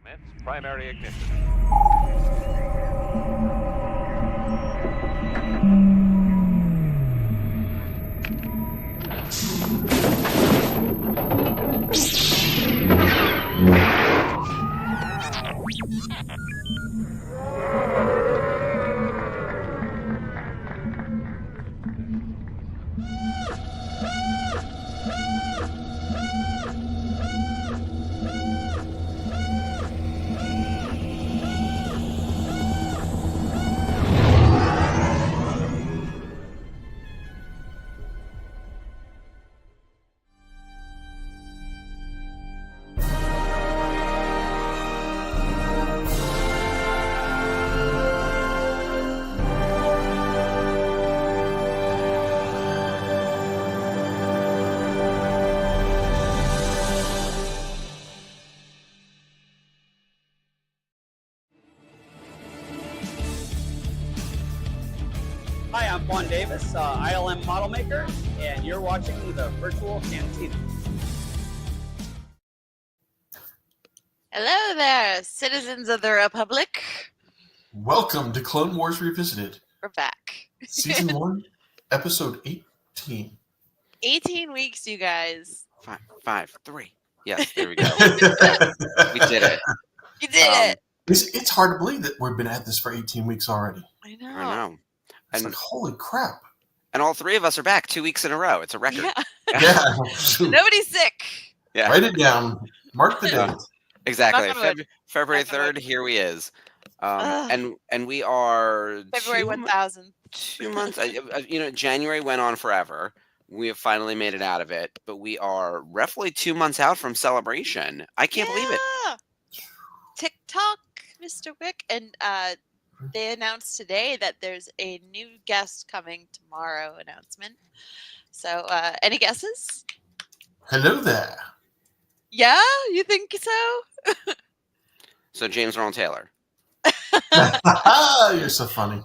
Commence primary ignition. Hi, I'm Juan Davis, ILM model maker, and you're watching the Virtual Cantina. Hello there, citizens of the Republic. Welcome to Clone Wars Revisited, We're back. Season 1, Episode 18. 18 weeks, you guys. Five, 3. Yes, there we go. We did it. You did it. It's hard to believe that we've been at this for 18 weeks already. I know. I know. It's And like, holy crap. and all three of us are back 2 weeks in a row. It's a record. Yeah. Yeah. Nobody's sick. Yeah. Write it down. Mark the date. Exactly. Knock on wood. February Knock on wood. 3rd, here we is. Ugh. And we are February 2 1000. 2 months. January went on forever. We have finally made it out of it, but we are roughly 2 months out from Celebration. I can't believe it. TikTok, Mr. Wick, and they announced today that there's a new guest coming tomorrow announcement. So, any guesses? Hello there. Yeah, you think so? So James Earl Taylor. You're so funny.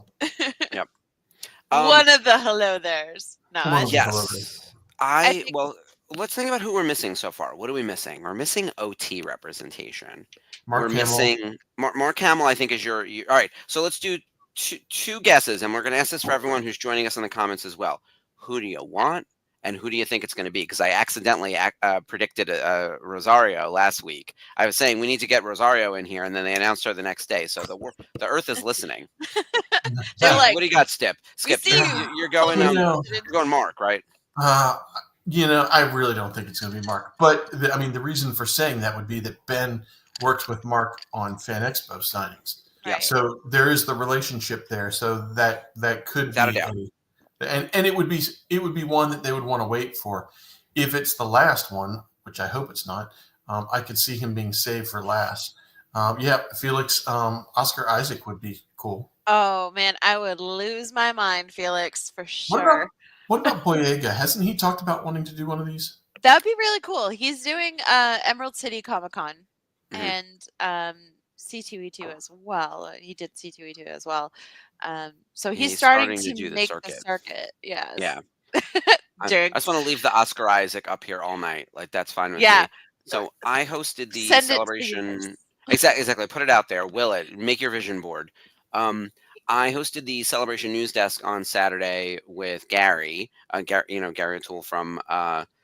One of the hello there's. No, One I of the- Yes. I think- Well, let's think about who we're missing so far. What are we missing? We're missing OT representation. Mark we're Hamill. missing Mark Hamill. I think is your all right. So let's do two guesses, and we're going to ask this for everyone who's joining us in the comments as well. Who do you want, and who do you think it's going to be? Because I accidentally predicted Rosario last week. I was saying we need to get Rosario in here, and then they announced her the next day. So the Earth is listening. They're like, what do you got, Skip? Skip, see you. you're going. You're going Mark, right? I really don't think it's going to be Mark. But, the reason for saying that would be that Ben worked with Mark on Fan Expo signings. Yeah. Right. So there is the relationship there. So that could Without a be doubt. and it would be one that they would want to wait for. If it's the last one, which I hope it's not, I could see him being saved for last. Felix, Oscar Isaac would be cool. Oh man, I would lose my mind, Felix, for sure. What about Boyega? Hasn't he talked about wanting to do one of these? That'd be really cool. He's doing Emerald City Comic Con and C2E2 as well. He did C2E2 as well. So he's starting to do the make circuit. the circuit. Yes. Yeah. I During- just want to leave the Oscar Isaac up here all night. Like that's fine with Yeah. me. So I hosted the Send it to the celebration. universe. Exactly. Put it out there. Will it? Make your vision board. I hosted the celebration news desk on Saturday with Gary. Gary O'Toole from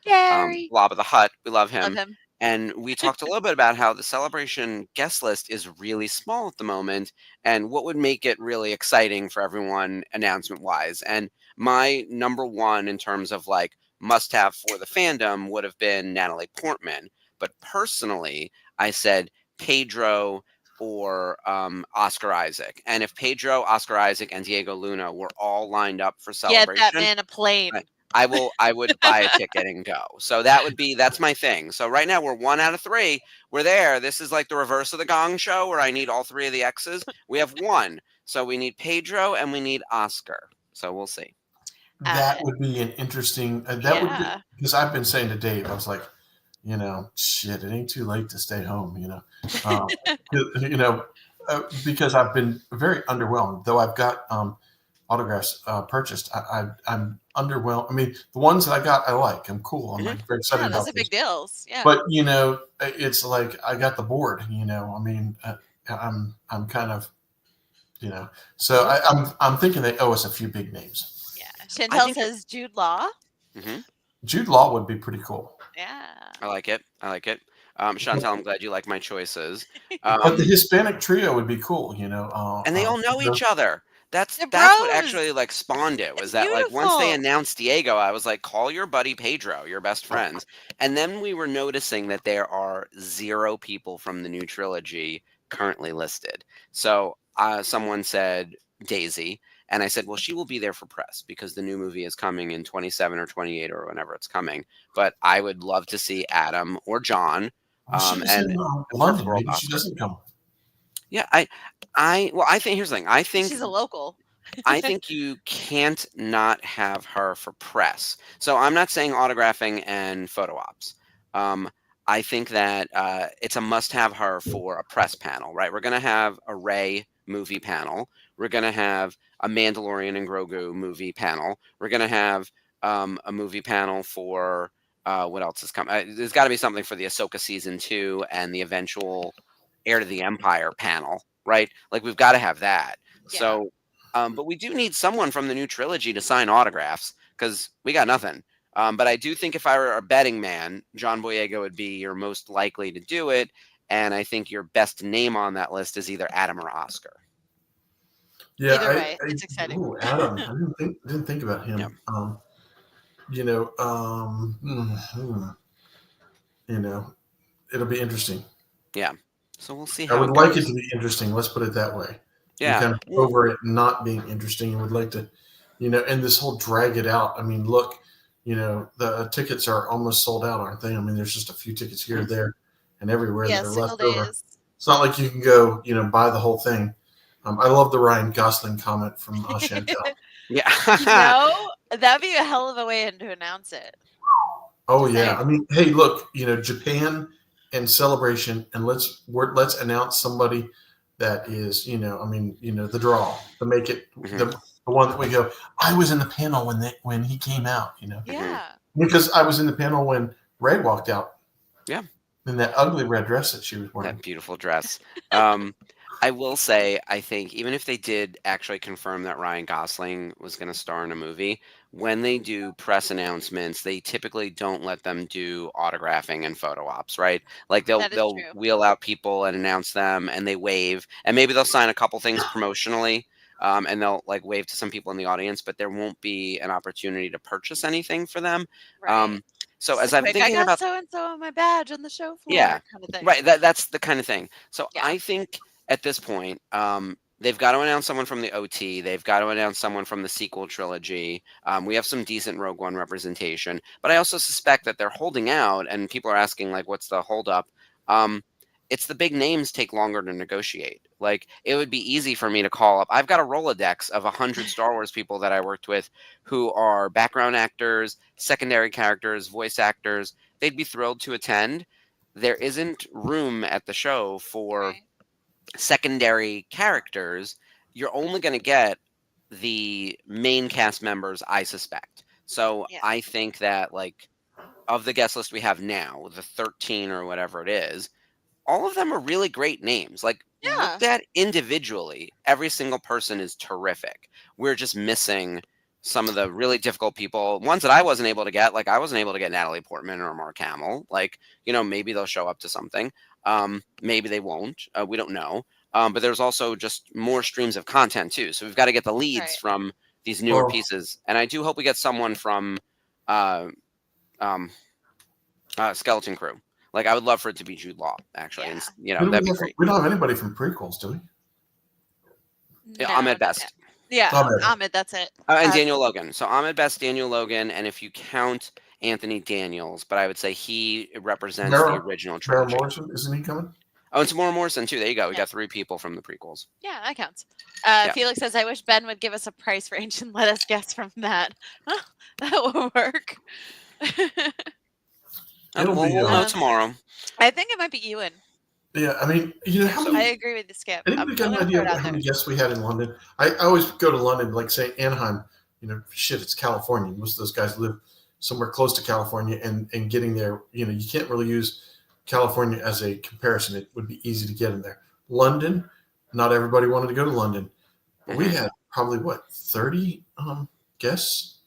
Gary. Blob of the Hut. We love him. Love him. And we talked a little bit about how the celebration guest list is really small at the moment and what would make it really exciting for everyone announcement wise. And my number one in terms of like must have for the fandom would have been Natalie Portman. But personally, I said Pedro or Oscar Isaac. And if Pedro, Oscar Isaac, and Diego Luna were all lined up for celebration, Get that man a plane. Right. I would buy a ticket and go. So that's my thing. So right now we're 1 out of 3. We're there. This is like the reverse of the Gong Show where I need all 3 of the X's. We have 1. So we need Pedro and we need Oscar. So we'll see. That would be an interesting. Would be, because I've been saying to Dave, I was like, shit, it ain't too late to stay home. Because I've been very underwhelmed. Though I've got autographs purchased. I'm underwhelmed. I mean, the ones that I got, I like. I'm cool. I'm like very excited Yeah, about those are big this. deals. Yeah. But it's like I got the board. I mean, I'm kind of, So I'm thinking they owe us a few big names. Yeah. I Chantel think says Jude Law. Mhm. Jude Law would be pretty cool. Yeah. I like it. Chantel, I'm glad you like my choices. But the Hispanic trio would be cool. And they all know each other. That's They're what bros. actually like spawned it. Was It's that like once they beautiful. announced Diego, I was like, call your buddy Pedro, your best friends. And then we were noticing that there are 0 people from the new trilogy currently listed. So someone said Daisy, and I said, well, she will be there for press because the new movie is coming in 27 or 28 or whenever it's coming. But I would love to see Adam or John. She's And in of London. course, Maybe she Oscar. doesn't come. Yeah, I think here's the thing. I think She's a local. I think you can't not have her for press. So I'm not saying autographing and photo ops. I think that it's a must-have her for a press panel, right? We're going to have a Rey movie panel. We're going to have a Mandalorian and Grogu movie panel. We're going to have a movie panel for what else is coming? There's got to be something for the Ahsoka season 2 and the eventual Heir to the Empire panel, right? Like we've got to have that. Yeah. So, but we do need someone from the new trilogy to sign autographs because we got nothing. But I do think if I were a betting man, John Boyega would be your most likely to do it. And I think your best name on that list is either Adam or Oscar. Yeah, Either way, it's exciting. Ooh, Adam, I didn't think about him. Yeah. It'll be interesting. Yeah. So we'll see I how would it like goes. it to be interesting. Let's put it that way. Yeah. I'm kind of over it not being interesting and would like to, and this whole drag it out. I mean, look, the tickets are almost sold out, aren't they? I mean, there's just a few tickets here, there, and everywhere Yeah, that are single left over. days. It's not like you can go, buy the whole thing. I love the Ryan Gosling comment from Chantel. Yeah. That'd be a hell of a way to announce it. Oh Just yeah, saying. I mean, hey, look, Japan and Celebration, and let's announce somebody that is, the draw to make it the one that we go. I was in the panel when he came out, Yeah. because I was in the panel when Rey walked out. Yeah. In that ugly red dress that she was wearing. That beautiful dress. I will say, I think even if they did actually confirm that Ryan Gosling was going to star in a movie, when they do press announcements, they typically don't let them do autographing and photo ops, right? Like they'll true. wheel out people and announce them, and they wave, and maybe they'll sign a couple things promotionally, and they'll like wave to some people in the audience, but there won't be an opportunity to purchase anything for them. Right. So Just as a I'm quick, thinking I got about so and so on my badge on the show floor. Yeah. Kind of thing. right, that's the kind of thing. So Yeah. I think at this point, they've got to announce someone from the OT. They've got to announce someone from the sequel trilogy. We have some decent Rogue One representation, but I also suspect that they're holding out, and people are asking like, "What's the holdup?" It's the big names take longer to negotiate. Like it would be easy for me to call up. I've got a Rolodex of 100 Star Wars people that I worked with who are background actors, secondary characters, voice actors. They'd be thrilled to attend. There isn't room at the show for Right. secondary characters. You're only going to get the main cast members, I suspect. So Yeah. I think that like of the guest list we have now, the 13 or whatever it is, all of them are really great names. Like Yeah. looked at individually, every single person is terrific. We're just missing some of the really difficult people, ones that I wasn't able to get. Like I wasn't able to get Natalie Portman or Mark Hamill. Like, maybe they'll show up to something. Maybe they won't. We don't know. But there's also just more streams of content too. So we've got to get the leads Right. from these newer Well- pieces. And I do hope we get someone from Skeleton Crew. Like I would love for it to be Jude Law, actually. And, that'd be great. We don't have anybody from prequels, do we? Yeah, No, Ahmed not Best. yet. Yeah, Ahmed. Ahmed, that's it. And Daniel Logan. So Ahmed Best, Daniel Logan, and if you count Anthony Daniels, but I would say he represents the Daryl- original Daryl trilogy. Morrison, isn't he coming? Oh, and Tamora Morrison too. There you go. We Yeah. got 3 people from the prequels. Yeah, that counts. Yeah. Felix says, I wish Ben would give us a price range and let us guess from that. That will work. It'll we'll be, know tomorrow. I think it might be Ewan. Yeah, I mean, how I many? agree with the Skip. Anybody got an gonna idea throw it out how many there. guests we had in London? I always go to London, like say Anaheim. Shit, it's California. Most of those guys live somewhere close to California, and getting there, you can't really use California as a comparison. It would be easy to get in there. London, not everybody wanted to go to London, but we had probably 30 guests.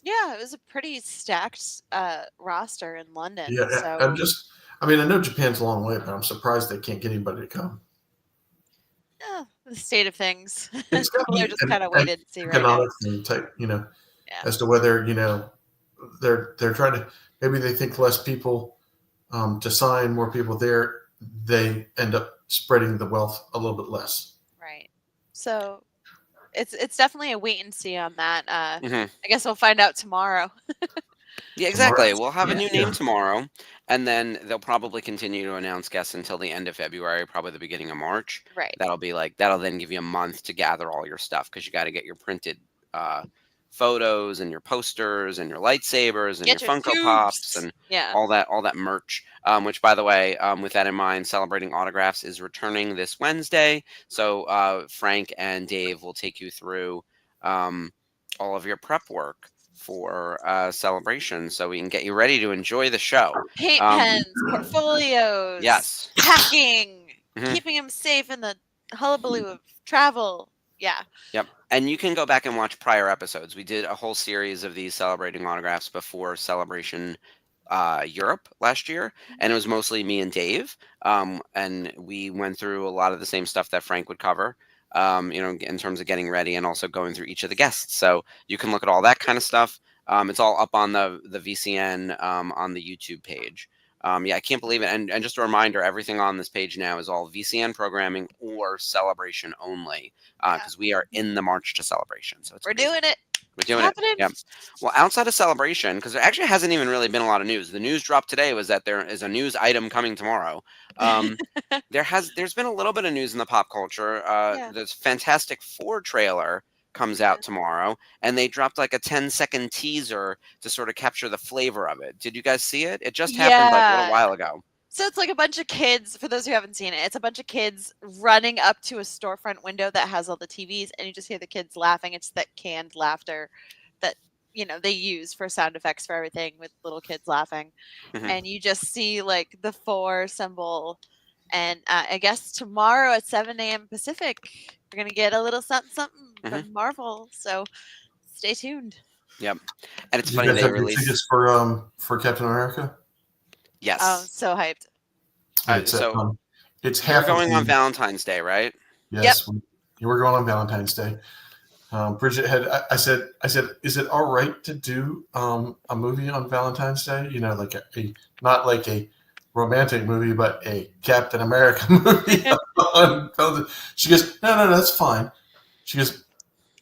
Yeah, it was a pretty stacked roster in London. Yeah, So I know Japan's a long way, but I'm surprised they can't get anybody to come. the state of things. It's got to People be are just kind of waited to see right now. economic thing type, Yeah. as to whether they're trying to, maybe they think less people to sign, more people there, they end up spreading the wealth a little bit less. Right. So it's definitely a wait and see on that. Mhm. I guess we'll find out tomorrow. Yeah, exactly. Tomorrow. We'll have a new Yeah. name tomorrow, and then they'll probably continue to announce guests until the end of February, probably the beginning of March. Right. That'll then give you a month to gather all your stuff because you got to get your printed photos and your posters and your lightsabers and Get your your Funko Pops tubes. and Yeah. all that merch. Which, by the way, with that in mind, Celebrating Autographs is returning this Wednesday. So Frank and Dave will take you through all of your prep work for Celebration, so we can get you ready to enjoy the show. Paint pens, portfolios. Yes. Packing. Mhm. Keeping them safe in the hullabaloo of travel. Yeah. Yep. And you can go back and watch prior episodes. We did a whole series of these Celebrating Autographs before Celebration Europe last year, and it was mostly me and Dave. And we went through a lot of the same stuff that Frank would cover, in terms of getting ready and also going through each of the guests. So you can look at all that kind of stuff. It's all up on the VCN on the YouTube page. I can't believe it. And just a reminder, everything on this page now is all VCN programming or Celebration only, because we are in the March to Celebration. So We're doing it. We're doing it. Yep. Well, outside of Celebration, because there actually hasn't even really been a lot of news. The news drop today was that there is a news item coming tomorrow. There's been a little bit of news in the pop culture. The Fantastic Four trailer comes out tomorrow, and they dropped like a 10-second teaser to sort of capture the flavor of it. Did you guys see it? It just happened like a little while ago. So it's like a bunch of kids, for those who haven't seen it, it's a bunch of kids running up to a storefront window that has all the TVs, and you just hear the kids laughing. It's that canned laughter that, they use for sound effects for everything with little kids laughing. Mhm. And you just see like the 4 symbol. And I guess tomorrow at 7 a.m. Pacific, we're going to get a little something from Marvel. So stay tuned. Yep. And it's Did funny you guys they have your released. tickets for Captain America? Yes. Oh, so hyped. It's We're half going on the, Valentine's Day, right? Yes, we're going on Valentine's Day. Bridget I said, is it all right to do a movie on Valentine's Day? Like not like a romantic movie, but a Captain America movie. She goes, no, that's fine. She goes,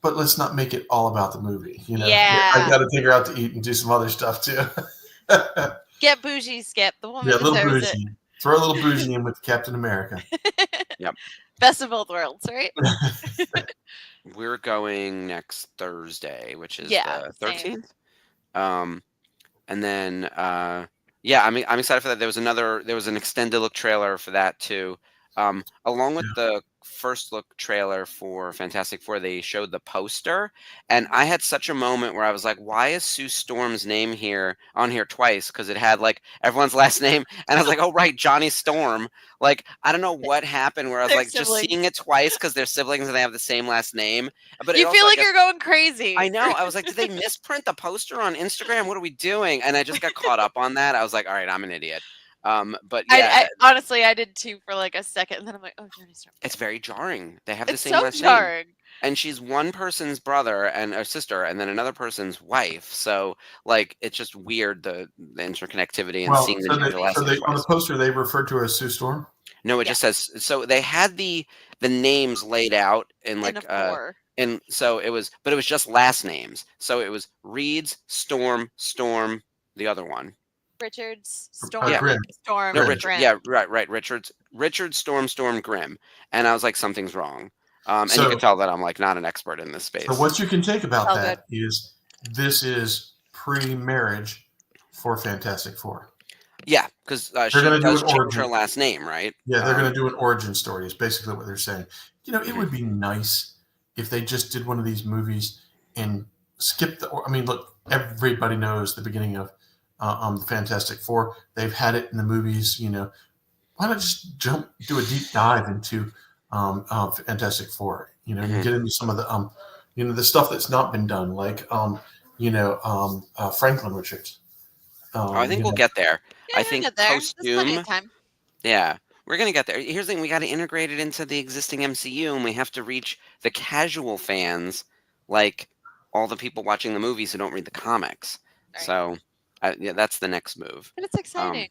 but let's not make it all about the movie. Yeah. I got to take her out to eat and do some other stuff too. Get bougie, Skip. The woman Yeah, a little deserves bougie. Throw a little bougie in with Captain America. Yep. Best of both worlds, right? We're going next Thursday, which is the same. 13th. And then I'm excited for that. There was an extended look trailer for that too. Along with the first look trailer for Fantastic Four, they showed the poster, and I had such a moment where I was like, why is Sue Storm's name on here twice? Because it had like everyone's last name, and I was like, oh right, Johnny Storm. Like, I don't know what happened where I was They're like siblings. just seeing it twice because they're siblings and they have the same last name. But You feel like you're going crazy. I know. I was like, did they misprint the poster on Instagram? What are we doing? And I just got caught up on that. I was like, all right, I'm an idiot. But yeah, I honestly, I did too for like a second, and then I'm like, oh, Johnny Storm. it's very jarring. They have the It's same so last name. jarring. And she's one person's brother and a sister, and then another person's wife. So, like, it's just weird the interconnectivity and seeing the last name on the twice. poster they referred to her as Sue Storm. No, it just says. So they had the names laid out in like In a 4. and so it was, but it was just last names. So it was Reed's, Storm, the other one. Richards, Storm, Grimm. Storm, No, Richard. Grimm. Yeah, right. Richard, Storm, Grimm. And I was like, something's wrong. And you can tell that I'm like not an expert in this space. So what you can take about Oh, that is this is pre-marriage for Fantastic Four. Yeah, because she They're going to do does an change her origin. last name, right? Yeah, they're going to do an origin story. Is basically what they're saying. It Mhm. would be nice if they just did one of these movies and skip the. I mean, look, everybody knows the beginning of the Fantastic Four. They've had it in the movies. Why not just do a deep dive into Fantastic Four? And Mhm. get into some of the the stuff that's not been done, like Franklin Richards. Oh, I think You we'll know, get there. Yeah, I you'll think get there. There's plenty of costume. time. Yeah, we're gonna get there. Here's the thing: we got to integrate it into the existing MCU, and we have to reach the casual fans, like all the people watching the movies who don't read the comics. Right. So, yeah, that's the next move. But it's exciting.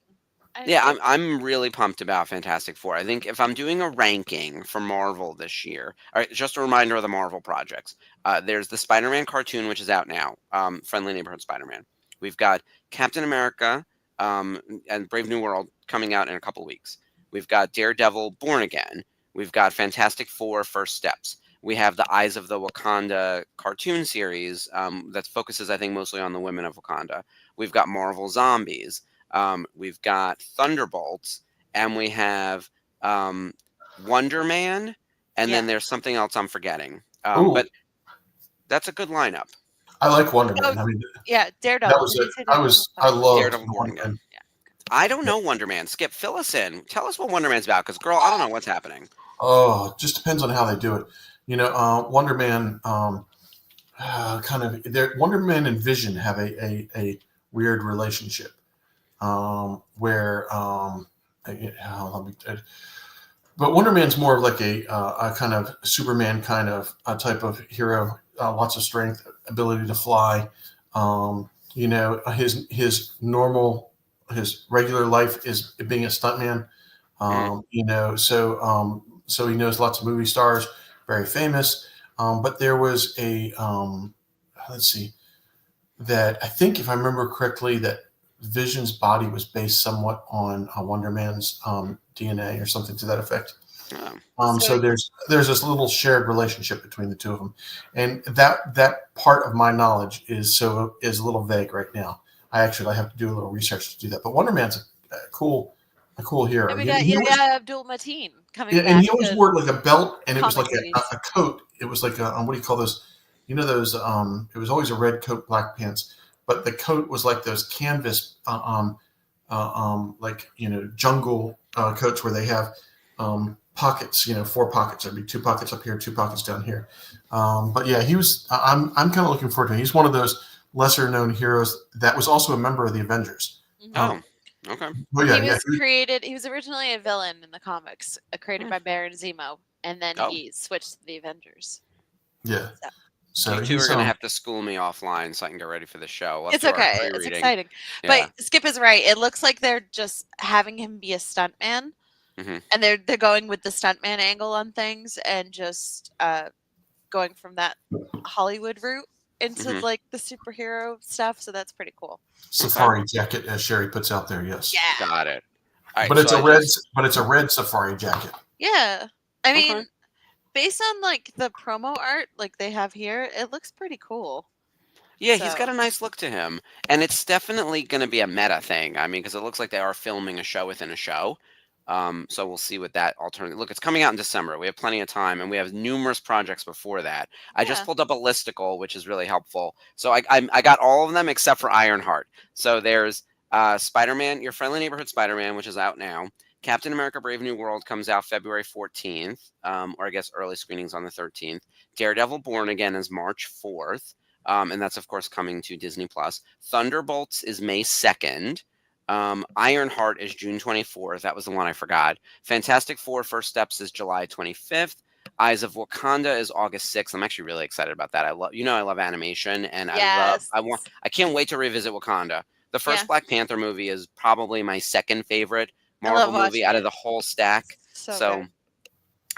Yeah, I'm really pumped about Fantastic Four. I think if I'm doing a ranking for Marvel this year, all right, just a reminder of the Marvel projects. There's the Spider-Man cartoon, which is out now, Friendly Neighborhood Spider-Man. We've got Captain America and Brave New World coming out in a couple weeks. We've got Daredevil Born Again. We've got Fantastic Four First Steps. We have the Eyes of the Wakanda cartoon series that focuses, I think, mostly on the women of Wakanda. We've got Marvel Zombies. We've got Thunderbolts, and we have Wonder Man, and then Yeah. there's something else I'm forgetting. Ooh. But that's a good lineup. I like Wonder Oh, Man. I mean, Yeah, Daredevil. that was Did you it. say I Daredevil? loved Daredevil Born Wonder Again. Man. I don't know Wonder Man. Skip, fill us in. Tell us what Wonder Man's about, because girl, I don't know what's happening. Oh, it just depends on how they do it. Wonder Man, Wonder Man and Vision have a weird relationship, where but Wonder Man's more of like a kind of Superman kind of type of hero, lots of strength, ability to fly. His regular life is being a stuntman. So he knows lots of movie stars, very famous. But there was let's see, that I think, if I remember correctly, that Vision's body was based somewhat on Wonder Man's DNA or something to that effect. So there's this little shared relationship between the two of them, and that part of my knowledge is a little vague right now. I have to do a little research to do that. But Wonder Man's a cool hero. And we You know, got he always- Abdul Mateen coming Yeah, back. and he always to- wore like a belt, and it was like comic a coat. It was like what do you call those? Those. It was always a red coat, black pants, but the coat was like those canvas, jungle coats where they have pockets. 4 pockets. There'd be 2 pockets up here, 2 pockets down here. But yeah, he was. I'm kind of looking forward to him. He's one of those lesser known heroes that was also a member of the Avengers. Mhm. Okay. But yeah, he was yeah, created. He was originally a villain in the comics, created by Baron Zemo, and then Oh. he switched to the Avengers. yeah. So You two are he's, going to have to school me offline so I can get ready for the show. We'll have It's to do our okay. It's pre-reading. exciting. Yeah. But Skip is right. It looks like they're just having him be a stuntman, Mhm. and they're going with the stuntman angle on things, and just going from that Hollywood route into Mhm. like the superhero stuff. So that's pretty cool. safari jacket, as Sherry puts out there. Yes. Yeah, Got it. All right, But it's so a I red. just- But it's a red safari jacket. yeah. I mean, Okay. based on like the promo art like they have here, it looks pretty cool. Yeah, he's got So- a nice look to him, and it's definitely going to be a meta thing. I mean, because it looks like they are filming a show within a show. So we'll see what that alternative. Look, it's coming out in December. We have plenty of time, and we have numerous projects before that. I just Yeah. pulled up a listicle, which is really helpful. So I got all of them except for Ironheart. So there's Spider-Man, Your Friendly Neighborhood Spider-Man, which is out now. Captain America: Brave New World comes out February 14th, or I guess early screenings on the 13th. Daredevil Born Again is March 4th. And that's, of course, coming to Disney Plus. Thunderbolts is May 2nd. Ironheart is June 24th. That was the one I forgot. Fantastic Four First Steps is July 25th. Eyes of Wakanda is August 6th. I'm actually really excited about that. I love animation, and I can't wait to revisit Wakanda. The first Yeah. Black Panther movie is probably my second favorite I love Marvel movie watching out it. of the whole stack. So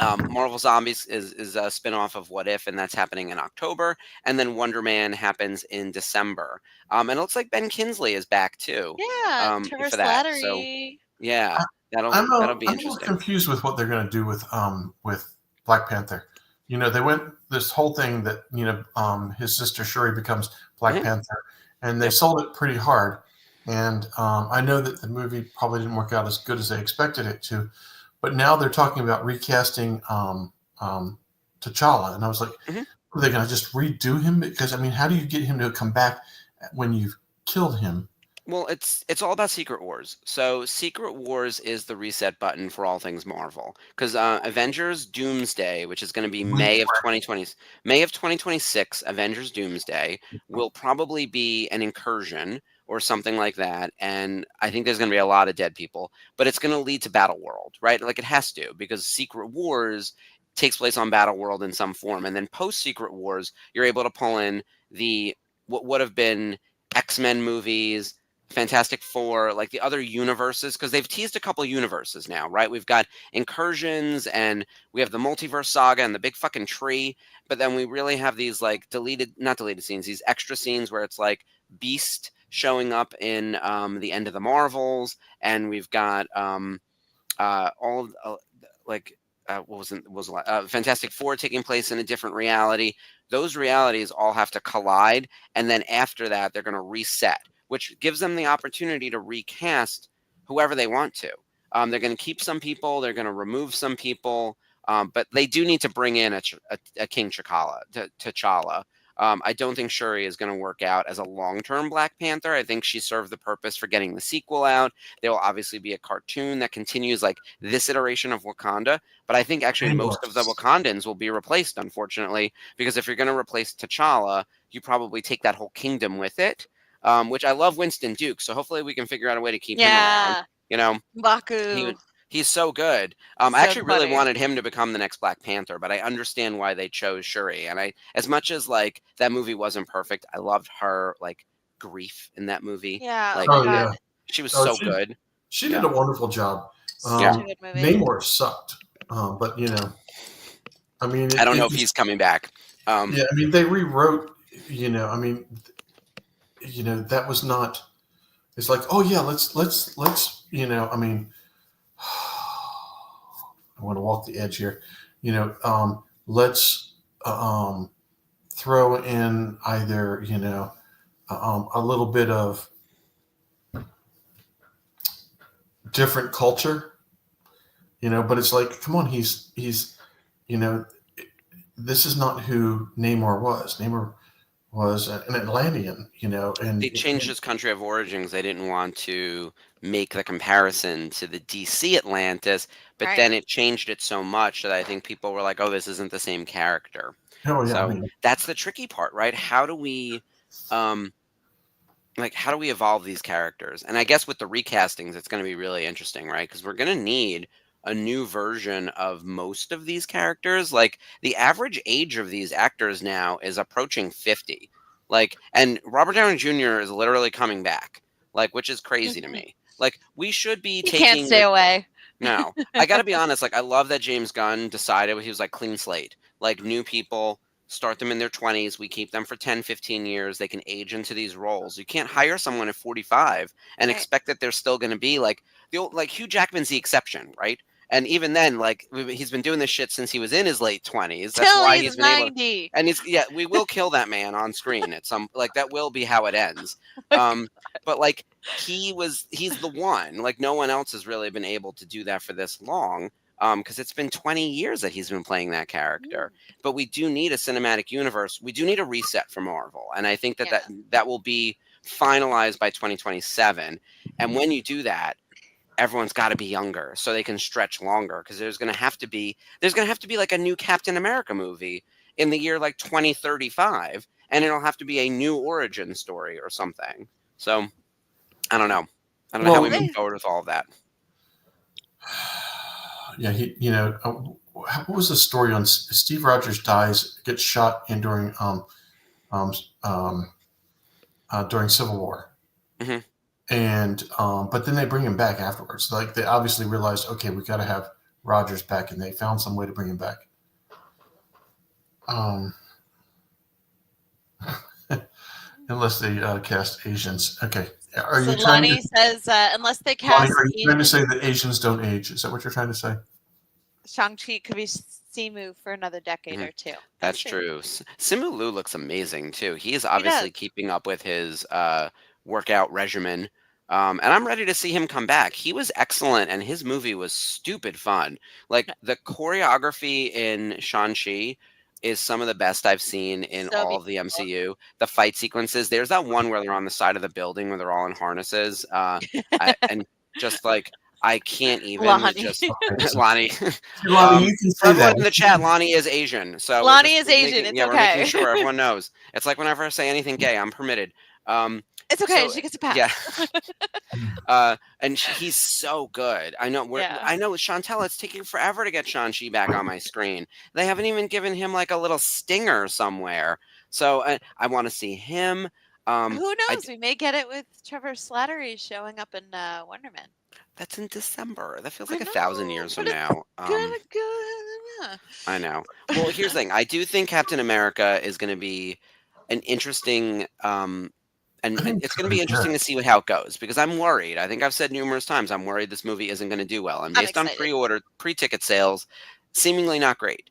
good. Marvel Zombies is a spin-off of What If, and that's happening in October. And then Wonder Man happens in December. And it looks like Ben Kingsley is back too. Yeah, for Traverse that. Slattery. So yeah, that'll I'm be a little interesting. confused with what they're going to do with Black Panther. They went this whole thing that his sister Shuri becomes Black Mhm. Panther, and they Yep. sold it pretty hard. And I know that the movie probably didn't work out as good as they expected it to, but now they're talking about recasting T'Challa, and I was like, Mhm. are they going to just redo him? Because I mean, how do you get him to come back when you've killed him? Well, it's all about Secret Wars. So Secret Wars is the reset button for all things Marvel. Because Avengers Doomsday, which is going to be May of 2026, Avengers Doomsday will probably be an incursion or something like that. And I think there's going to be a lot of dead people, but it's going to lead to Battle World, right? Like it has to, because Secret Wars takes place on Battle World in some form, and then post Secret Wars, you're able to pull in the what would have been X-Men movies, Fantastic Four, like the other universes, because they've teased a couple universes now, right? We've got incursions and we have the multiverse saga and the big fucking tree, but then we really have these like not deleted scenes, these extra scenes where it's like Beast showing up in the end of the Marvels, and we've got all of like Fantastic Four taking place in a different reality. Those realities all have to collide, and then after that, they're going to reset, which gives them the opportunity to recast whoever they want to. They're going to keep some people, they're going to remove some people, but they do need to bring in a King T'Challa. I don't think Shuri is going to work out as a long-term Black Panther. I think she served the purpose for getting the sequel out. There will obviously be a cartoon that continues like this iteration of Wakanda, but I think actually most of the Wakandans will be replaced, unfortunately, because if you're going to replace T'Challa, you probably take that whole kingdom with it, which I love Winston Duke, so hopefully we can figure out a way to keep him around. You know, M'Baku. He's so good. So I actually really funny. wanted him to become the next Black Panther, but I understand why they chose Shuri. And as much as like that movie wasn't perfect, I loved her like grief in that movie. Yeah. Like, Oh Oh my yeah, God. she was Oh, so good. she did a wonderful job. Such a good movie. Namor sucked, but you know, I mean, I don't know if he's coming back. yeah, I mean, they rewrote. You know, I mean, you know, that was not. It's like, oh yeah, let's. You know, I mean, I want to walk the edge here. You know, let's throw in either a little bit of different culture. You know, but it's like, come on, he's you know, this is not who Namor was. Namor was an Atlantean, you know, and they changed his country of origins. They didn't want to make the comparison to the DC Atlantis, but Right. then it changed it so much that I think people were like, "Oh, this isn't the same character." oh yeah, So I mean, that's the tricky part, right? How do we, how do we evolve these characters? And I guess with the recastings, it's going to be really interesting, right? Because we're going to need a new version of most of these characters. Like the average age of these actors now is approaching 50. Like, and Robert Downey Jr. is literally coming back, like, which is crazy to me. Like, we should be He taking. can't stay away. No, I got to be honest. Like, I love that James Gunn decided he was like clean slate, like new people. Start them in their 20s. We keep them for 10, 15 years. They can age into these roles. You can't hire someone at 45 and Right. expect that they're still going to be like the old, like Hugh Jackman's the exception, right? And even then, like he's been doing this shit since he was in his late 20s. That's Till why he's he's been able. 90. And we will kill that man on screen at some like that will be how it ends. But like he's the one. Like no one else has really been able to do that for this long. Because it's been 20 years that he's been playing that character. But we do need a cinematic universe. We do need a reset for Marvel. And I think that will be finalized by 2027. And when you do that, everyone's got to be younger so they can stretch longer. Because there's going to have to be like a new Captain America movie in the year like 2035. And it'll have to be a new origin story or something. So I don't know. I don't know how we move forward with all of that. Yeah, what was the story on Steve Rogers gets shot during Civil War, and but then they bring him back afterwards. Like they obviously realized, okay, we got to have Rogers back, and they found some way to bring him back. Unless they cast Asians, okay. Are you trying to? Says unless they cast. Are you trying to say that Asians don't age? Is that what you're trying to say? Shang-Chi could be Simu for another decade or two. That's true. Simu Liu looks amazing too. He is obviously keeping up with his workout regimen. And I'm ready to see him come back. He was excellent, and his movie was stupid fun. Like the choreography in Shang-Chi is some of the best I've seen in So all of the MCU. The fight sequences. There's that one where they're on the side of the building where they're all in harnesses, and just like I can't even Lonnie. just Lonnie. Lonnie, you can For say everyone that. in the chat, Lonnie is Asian. So we're Lonnie just is Asian, making- it's yeah, we're making okay. sure everyone knows. It's like whenever I say anything gay, I'm permitted. It's okay. So, She gets a pass. Yeah. And he's so good. I know. Yeah. I know with Chantel, it's taking forever to get Shang-Chi back on my screen. They haven't even given him like a little stinger somewhere. So I want to see him. Who knows? We may get it with Trevor Slattery showing up in Wonder Man. That's in December. That feels I like 1,000 know, years but from it's now. Gonna go. Yeah. I know. Well, here's the thing. I do think Captain America is going to be an interesting, and it's going to be interesting to see how it goes because I'm worried. I think I've said numerous times I'm worried this movie isn't going to do well, and I'm based on excited. pre-ticket sales, seemingly not great,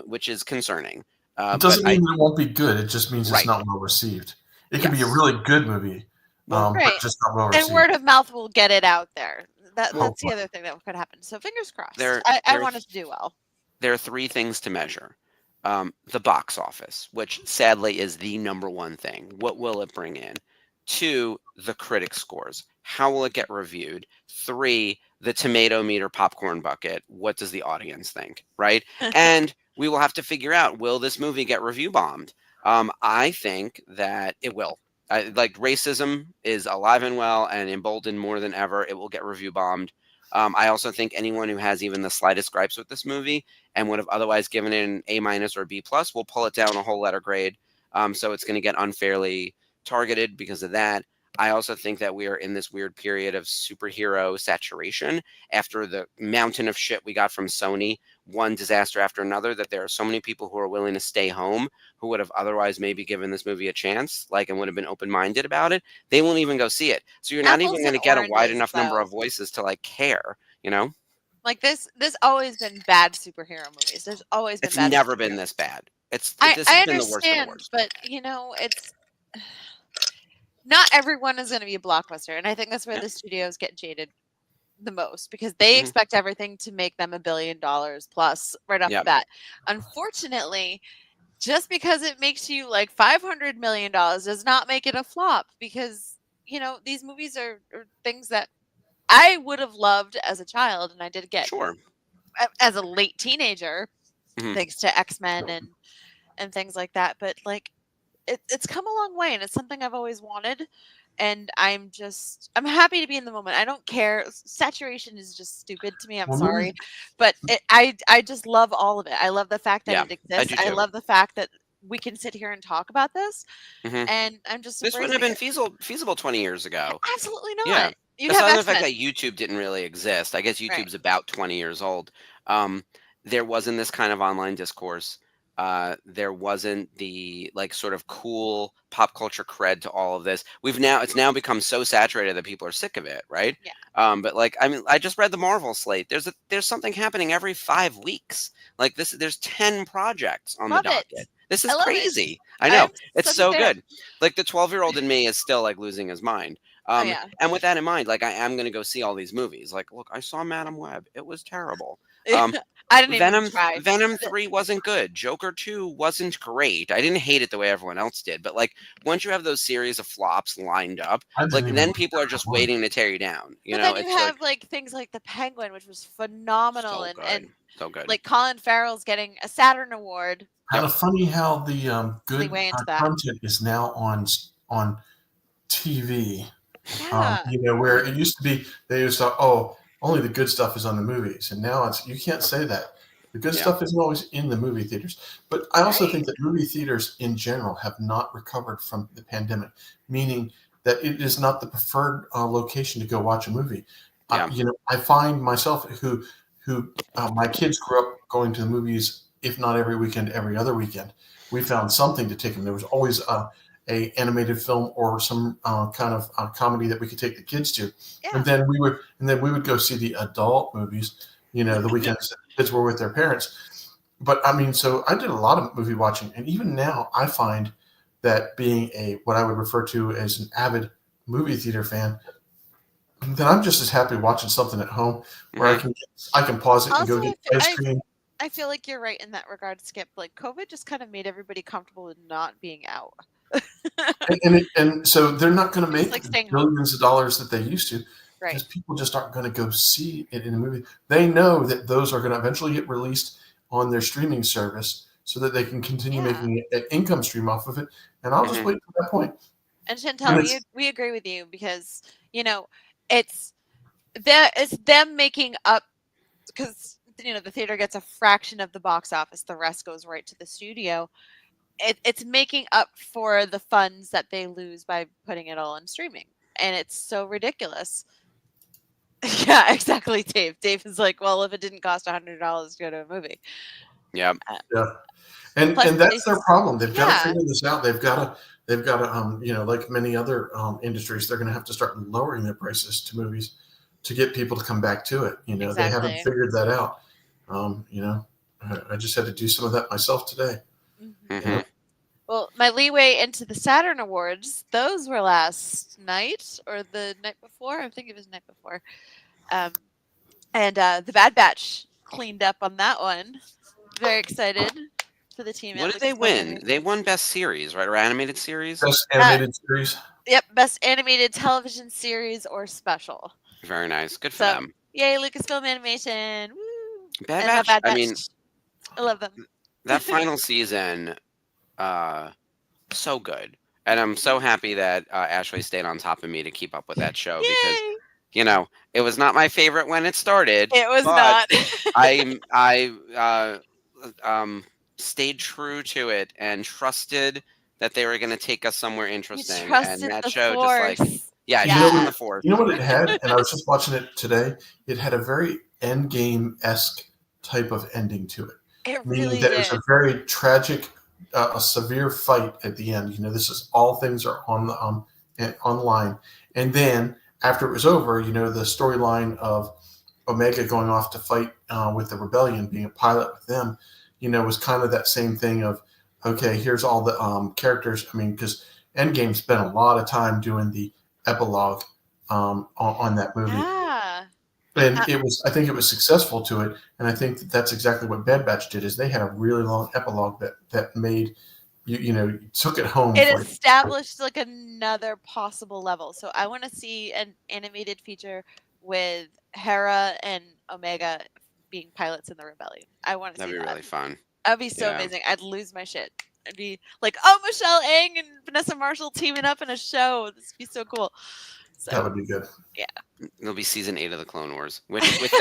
which is concerning. It But doesn't mean that it won't be good. It just means Right. it's not well received. It could be a Yes. really good movie, Well, Right. but just not well And received. word of mouth will get it out there. That's Well, the other thing that could happen. So fingers crossed. There- I there- want it to do well. there are three things to measure. The box office, which sadly is the number one thing. What will it bring in? 2, the critic scores. How will it get reviewed? 3, the tomato meter popcorn bucket. What does the audience think? Right? And we will have to figure out, will this movie get review bombed? I think that it will. Like racism is alive and well and emboldened more than ever. It will get review bombed. I also think anyone who has even the slightest gripes with this movie and would have otherwise given it an A- or B+ will pull it down a whole letter grade. So it's going to get unfairly targeted because of that. I also think that we are in this weird period of superhero saturation after the mountain of shit we got from Sony, one disaster after another, that there are so many people who are willing to stay home who would have otherwise maybe given this movie a chance, like, and would have been open-minded about it. They won't even go see it. So you're not Apples even going to and get a wide oranges, enough number though. of voices to like care, you know? Like this always been bad superhero movies. There's always been It's bad never been superhero this bad. This I has been the worst of the understand, worst. but it's not everyone is going to be a blockbuster, and I think that's where the studios get jaded the most because they Mhm. expect everything to make them $1 billion plus right off Yep. the bat. Unfortunately, just because it makes you like $500 million does not make it a flop because these movies are things that I would have loved as a child, and I did get Sure. as a late teenager, Mhm. thanks to X-Men and things like that. But like, it's come a long way, and it's something I've always wanted. And I'm happy to be in the moment. I don't care. Saturation is just stupid to me. I'm Well, sorry, but I just love all of it. I love the fact that Yeah, it I exists. do I too. love the fact that we can sit here and talk about this. Mhm. And I'm just This wouldn't have embracing been feasible 20 years ago. it. Absolutely not. Yeah. You'd Aside have from the fact X-Men. that YouTube didn't really exist, I guess Right. YouTube's about 20 years old. There wasn't this kind of online discourse. There wasn't the like sort of cool pop culture cred to all of this. It's now become so saturated that people are sick of it, right? Yeah. But like, I mean, I just read the Marvel slate. There's something happening every 5 weeks. Like this, there's 10 projects on Love the it. docket. This is I love it. crazy. I know. I'm It's such a so fan. good. Like the 12-year-old in me is still like losing his mind. Oh yeah. And with that in mind, like I am going to go see all these movies. Like, look, I saw Madam Web. It was terrible. I didn't even try. Venom 3 wasn't good. Joker 2 wasn't great. I didn't hate it the way everyone else did. But like once you have those series of flops lined up, I didn't like even then watch people are that just one. waiting to tear you down. You But know, then it's you have like things like The Penguin, which was phenomenal, so and good. So good. like Colin Farrell's getting a Saturn Award. Kind of funny how the good Leeway into that. content is now on TV. Yeah. Where it used to be, they used to only the good stuff is on the movies, and now you can't say that. The good Yeah. stuff isn't always in the movie theaters. But I also Right. think that movie theaters in general have not recovered from the pandemic, meaning that it is not the preferred location to go watch a movie. Yeah. I find myself who my kids grew up going to the movies, if not every weekend, every other weekend. We found something to take them. There was always a animated film or some kind of comedy that we could take the kids to, Yeah. and then we would go see the adult movies. The weekends that kids were with their parents. But I mean, so I did a lot of movie watching, and even now I find that being what I would refer to as an avid movie theater fan, then I'm just as happy watching something at home where Mhm. I can pause it and go Also, get ice cream. I feel like you're right in that regard, Skip. Like COVID just kind of made everybody comfortable with not being out. And so they're not going to Just make like staying home. billions of dollars that they used to Right. because people just aren't going to go see it in a movie. They know that those are going to eventually get released on their streaming service so that they can continue Yeah. making an income stream off of it. And I'll just Mhm. wait for that point. And And Chantel, it's- we agree with you because it's them making up because the theater gets a fraction of the box office, the rest goes right to the studio. It's making up for the funds that they lose by putting it all on streaming, and it's so ridiculous. Yeah, exactly, Dave. Dave is like, well, if it didn't cost $100 to go to a movie, Yeah. Yeah. And Plus that's their problem. They've got to yeah. figure this out. They've got to, like many other industries, they're going to have to start lowering their prices to movies to get people to come back to it. They haven't Exactly. figured that out. I just had to do some of that myself today. Mhm. Well, my leeway into the Saturn Awards, those were last night or the night before. I think it was the night before. And the Bad Batch cleaned up on that one. Very excited for the team. What at did they Lucasfilm win? Animation. They won Best Series, right? Or Animated Series? Best animated series. Yep, best animated television series or special. Very nice. Good for So, them. Yay, Lucasfilm Animation! Woo! Bad And Batch, Bad I Batch. mean, I love them. that final season, so good. And I'm so happy that Ashley stayed on top of me to keep up with that show because, Yay! it was not my favorite when it started. It was but not. I stayed true to it and trusted that they were going to take us somewhere You interesting. And trusted that the show Force. just like, yeah, Yeah. trust in the Force. You know what it had? And I was just watching it today. It had a very Endgame-esque type of ending to it. It Meaning really that did. it was a very tragic, a severe fight at the end. This is all things are on the line. And then after it was over, the storyline of Omega going off to fight with the rebellion, being a pilot with them, was kind of that same thing of, okay, here's all the characters. I mean, because Endgame spent a lot of time doing the epilogue on that movie. Yeah. And I think it was successful to it, and I think that's exactly what Bad Batch did. Is they had a really long epilogue that made you took it home. It for you. established like another possible level. So I want to see an animated feature with Hera and Omega being pilots in the rebellion. I want to see That'd be that. really fun. That'd be so Yeah. amazing. I'd lose my shit. I'd be like, oh, Michelle Ang and Vanessa Marshall teaming up in a show. This would be so cool. So That would be good. It'll be season 8 of the Clone Wars. Which, with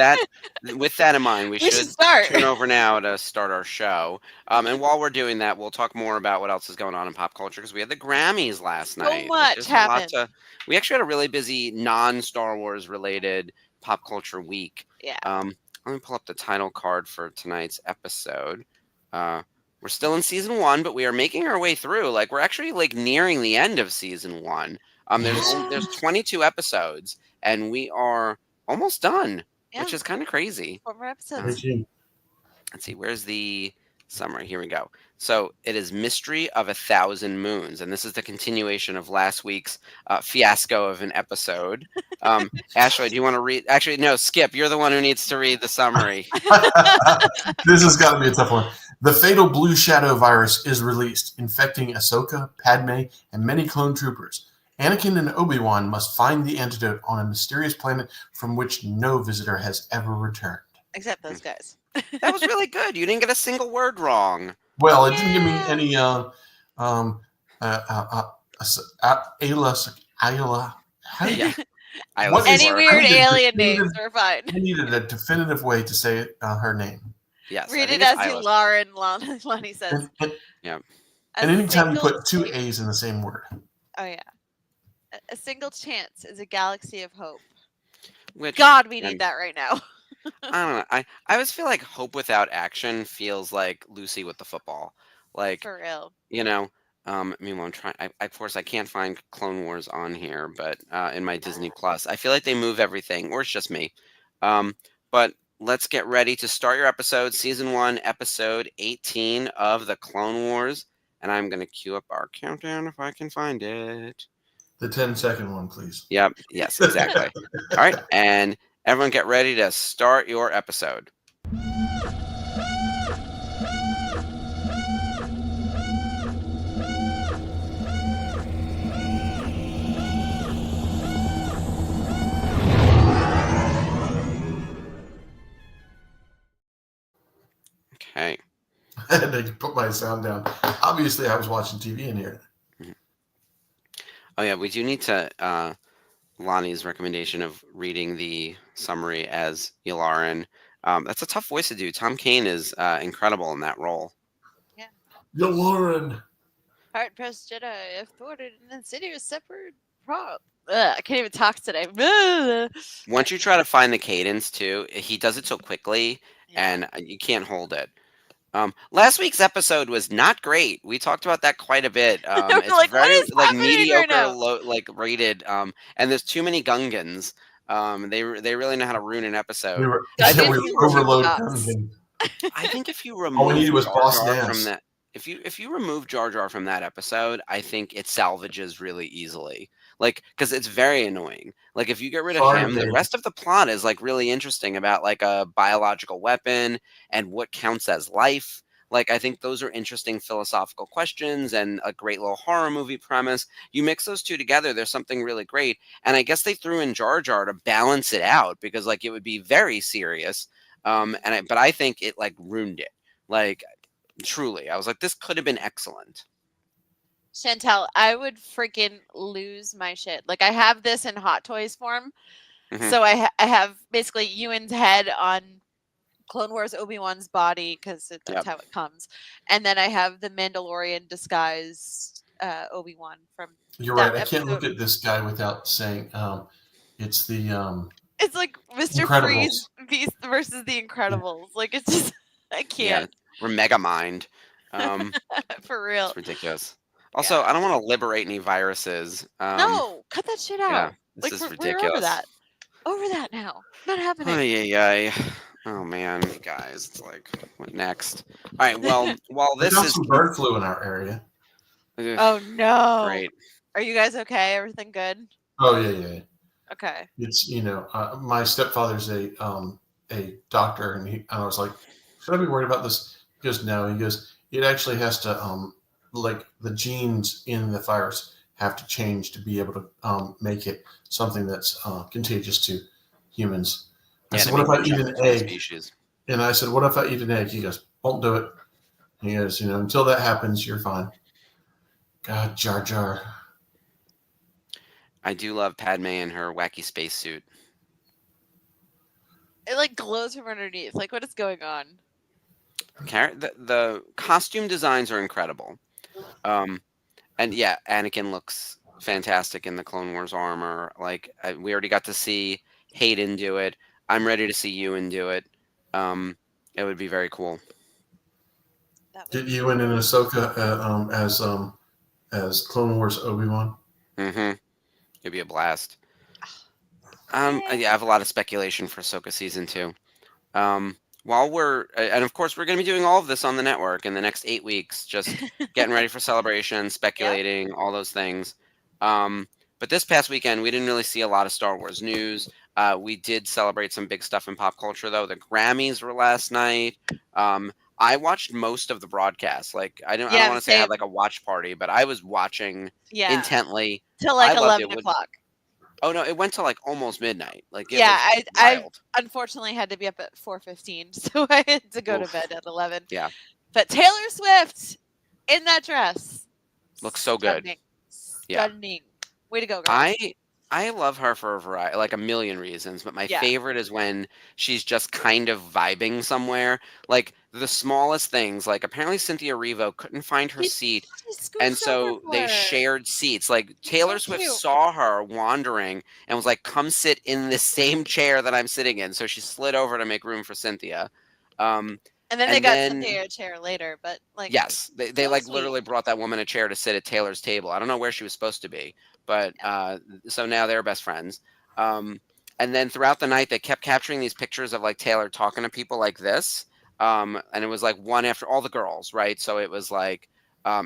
that in mind, we should should start. turn over now to start our show. And while we're doing that, we'll talk more about what else is going on in pop culture because we had the Grammys last night. much There's a lot happened. we actually had a really busy non-Star Wars related pop culture week. Yeah. Let me pull up the title card for tonight's episode. We're still in season 1, but we are making our way through. Like we're actually like nearing the end of season 1. There's 22 episodes, and we are almost done, which Yeah. is kind of crazy. 4 more Me episodes. too. Let's see, where's the summary? Here we go. So it is Mystery of a Thousand Moons, and this is the continuation of last week's fiasco of an episode. Ashley, do you want to read? Actually, no, Skip, you're the one who needs to read the summary. This has got to be a tough one. The fatal blue shadow virus is released, infecting Ahsoka, Padme, and many clone troopers. Anakin and Obi-Wan must find the antidote on a mysterious planet from which no visitor has ever returned. Except those guys. That was really good. You didn't get a single word wrong. Well, it didn't give me Yeah. any Ayla. Yeah. I What listen is- Any for- weird I need a alien definitive- names are fine. I needed a definitive way to say her name. Yes, I Read think it it's as you Isla. Lauren Lonnie says. And anytime you single put two chance- A's in the same word. Oh yeah. A single chance is a galaxy of hope. Which, God, we and- need that right now. I don't know. I always feel like hope without action feels like Lucy with the football. Like, For real. meanwhile, I'm trying. Of course, I can't find Clone Wars on here, but in my Disney Plus, I feel like they move everything, or it's just me. But let's get ready to start your episode, season 1, episode 18 of the Clone Wars, and I'm gonna queue up our countdown if I can find it. The 10-second one, please. Yep. Yes, exactly. All right. And everyone get ready to start your episode. Okay. I had to put my sound down. Obviously, I was watching TV in here. Oh, yeah. We do need to, Lonnie's recommendation of reading the summary as Yularen. That's a tough voice to do. Tom Kane is incredible in that role. Yo, Lauren. Hard pressed Jedi have thwarted an insidious separate prop. I can't even talk today. Ugh. Once you try to find the cadence, too, he does it so quickly, and you can't hold it. Last week's episode was not great. We talked about that quite a bit. It's like, what very is happening right mediocre, now? rated. And there's too many Gungans. They really know how to ruin an episode. We were Gungans overload sucks. Gungan. I think if you All we remove needed was Jar Boss Jar Nass. from that, if you remove Jar Jar from that episode, I think it salvages really easily. Like, because it's very annoying. Like, if you get rid of Sorry, him, the babe. rest of the plot is like really interesting about like a biological weapon and what counts as life. Like, I think those are interesting philosophical questions and a great little horror movie premise. You mix those two together, there's something really great. And I guess they threw in Jar Jar to balance it out because like it would be very serious. But I think it like ruined it. Like, truly, I was like, this could have been excellent. Chantel, I would freaking lose my shit. Like, I have this in Hot Toys form. Mhm. So I have basically Ewan's head on Clone Wars Obi-Wan's body because that's Yep. how it comes. And then I have the Mandalorian disguised Obi-Wan from You're that right. I can't look episode. at this guy without saying it's the It's like Mr. Incredibles. Freeze Beast versus the Incredibles. Like, it's just, I Yeah, can't. we're mega mind. For real. It's ridiculous. Also, I don't want to liberate any viruses. No, cut that shit out. Yeah, this Like, is we're ridiculous. over that. Over that now. Not happening. Ay, ay, ay. Oh man, you guys, it's like, what next? All right, well, while we this got is some bird flu in our area. Ugh, Oh no. great, Are you guys okay? Everything good? Oh yeah. Okay. It's my stepfather's a doctor, and I was like, should I be worried about this? He goes, no. He goes, it actually has to like the genes in the virus have to change to be able to make it something that's contagious to humans. I Yeah, said, to what if make I it eat jump an between egg? species. And I said, what if I eat an egg? He goes, won't do it. He goes, until that happens, you're fine. God, Jar Jar. I do love Padme and her wacky spacesuit. It like glows from underneath. Like, what is going on? The costume designs are incredible. And yeah, Anakin looks fantastic in the Clone Wars armor. Like, we already got to see Hayden do it. I'm ready to see Ewan do it. It would be very cool. That Get was- Ewan and Ahsoka as Clone Wars Obi-Wan. Mm-hmm. It'd be a blast. Yeah, I have a lot of speculation for Ahsoka season 2. While we're and of course we're going to be doing all of this on the network in the next 8 weeks, just getting ready for Celebration, speculating, all those things. But this past weekend we didn't really see a lot of Star Wars news. We did celebrate some big stuff in pop culture though. The Grammys were last night. I watched most of the broadcast. Like, I don't Yeah, want to say I had same. like a watch party, but I was watching Yeah. intently. Till like I loved 11 it. o'clock. Oh no, it went to like almost midnight. Like, it Yeah, was I wild. unfortunately had to be up at 4:15, so I had to go to Oof. bed at 11. Yeah. But Taylor Swift in that dress Looks so good. Stunning. Yeah. Stunning. Way to go, girl. I love her for a variety, like a million reasons, but my Yeah. favorite is when she's just kind of vibing somewhere. Like the smallest things, like apparently Cynthia Erivo couldn't find her She- seat, She scooched and over so for they her. shared seats. Like Taylor so Swift cute. saw her wandering and was like, "Come sit in the same chair that I'm sitting in." So she slid over to make room for Cynthia. And then they and got then- Cynthia a chair later, but like Yes, they so like sweet. literally brought that woman a chair to sit at Taylor's table. I don't know where she was supposed to be, but so now they're best friends. And then throughout the night, they kept capturing these pictures of like Taylor talking to people like this. And it was like one after all the girls, right? So it was like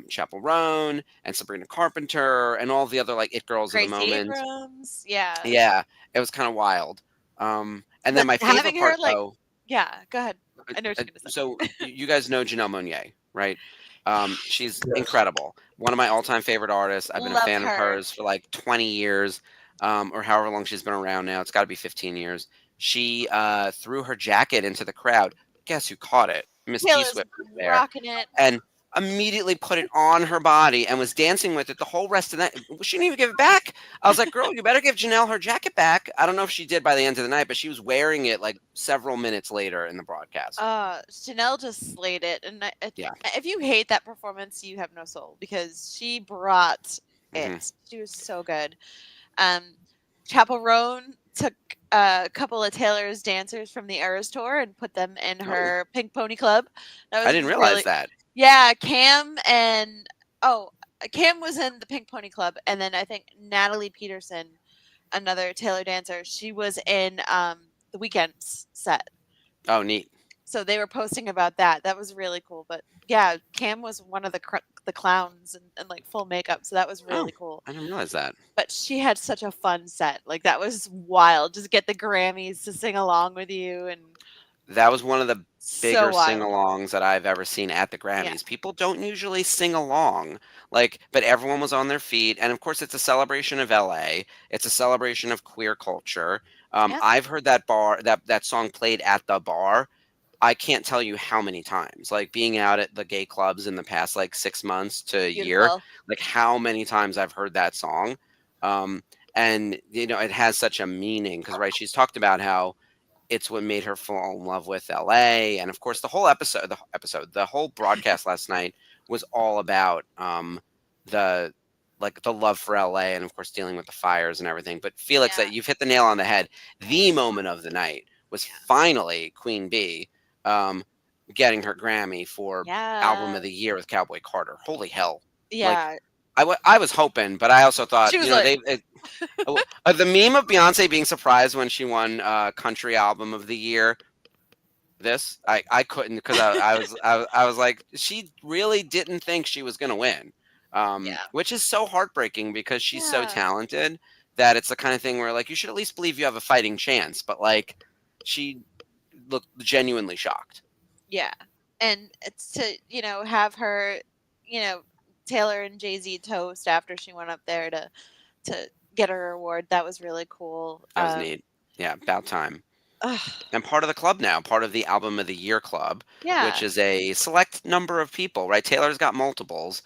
Chappell Roan and Sabrina Carpenter and all the other like it girls of the Gracie moment. Abrams. Yeah. Yeah, it was kind of wild. And then But my favorite having her part like, though. yeah, go ahead. I know what you're gonna say. So you guys know Janelle Monáe, right? She's Yes. incredible. One of my all-time favorite artists. I've been a Love fan of her. hers for like 20 years, or however long she's been around now. It's got to be 15 years. She threw her jacket into the crowd. Guess who caught it? Miss T Taylor's Swift was there, rocking it. and immediately put it on her body and was dancing with it the whole rest of the night. She didn't even give it back. I was like, girl, you better give Janelle her jacket back. I don't know if she did by the end of the night, but she was wearing it like several minutes later in the broadcast. Chanel just slayed it, and Yeah. if you hate that performance, you have no soul because she brought it. Mhm. She was so good. Chappell Roan took a couple of Taylor's dancers from the Eras tour and put them in her Pink Pony Club. That was I didn't realize really- that. Yeah, Cam was in the Pink Pony Club, and then I think Natalie Peterson, another Taylor dancer, she was in the Weeknd's set. Oh, neat. So they were posting about that. That was really cool. But yeah, Cam was one of the clowns and like full makeup, so that was really cool. I didn't realize that. But she had such a fun set. Like that was wild. Just get the Grammys to sing along with you, and That was one of the bigger so wild. sing-alongs that I've ever seen at the Grammys. People don't usually sing along, but everyone was on their feet, and of course, it's a celebration of LA. It's a celebration of queer culture. Yeah. I've heard that song played at the bar. I can't tell you how many times. Like being out at the gay clubs in the past like 6 months to a year, Beautiful. like how many times I've heard that song. And it has such a meaning because right, she's talked about how it's what made her fall in love with LA. And of course, the whole broadcast last night was all about the love for LA and of course dealing with the fires and everything. But Felix, Yeah. that you've hit the nail on the head. The moment of the night was finally Queen Bee getting her Grammy for Album of the Year with Cowboy Carter. Holy hell. Yeah. I was hoping, but I also thought, She was the meme of Beyonce being surprised when she won Country Album of the Year. I couldn't because I was like, she really didn't think she was going to win, which is so heartbreaking because she's so talented that it's the kind of thing where like you should at least believe you have a fighting chance. But like she looked genuinely shocked. Yeah. And it's to, have her, Taylor and Jay-Z toast after she went up there to get her award. That was really cool. That was neat. Yeah, about time. Ugh. And part of the club now, part of the Album of the Year club, which is a select number of people, right? Taylor's got multiples.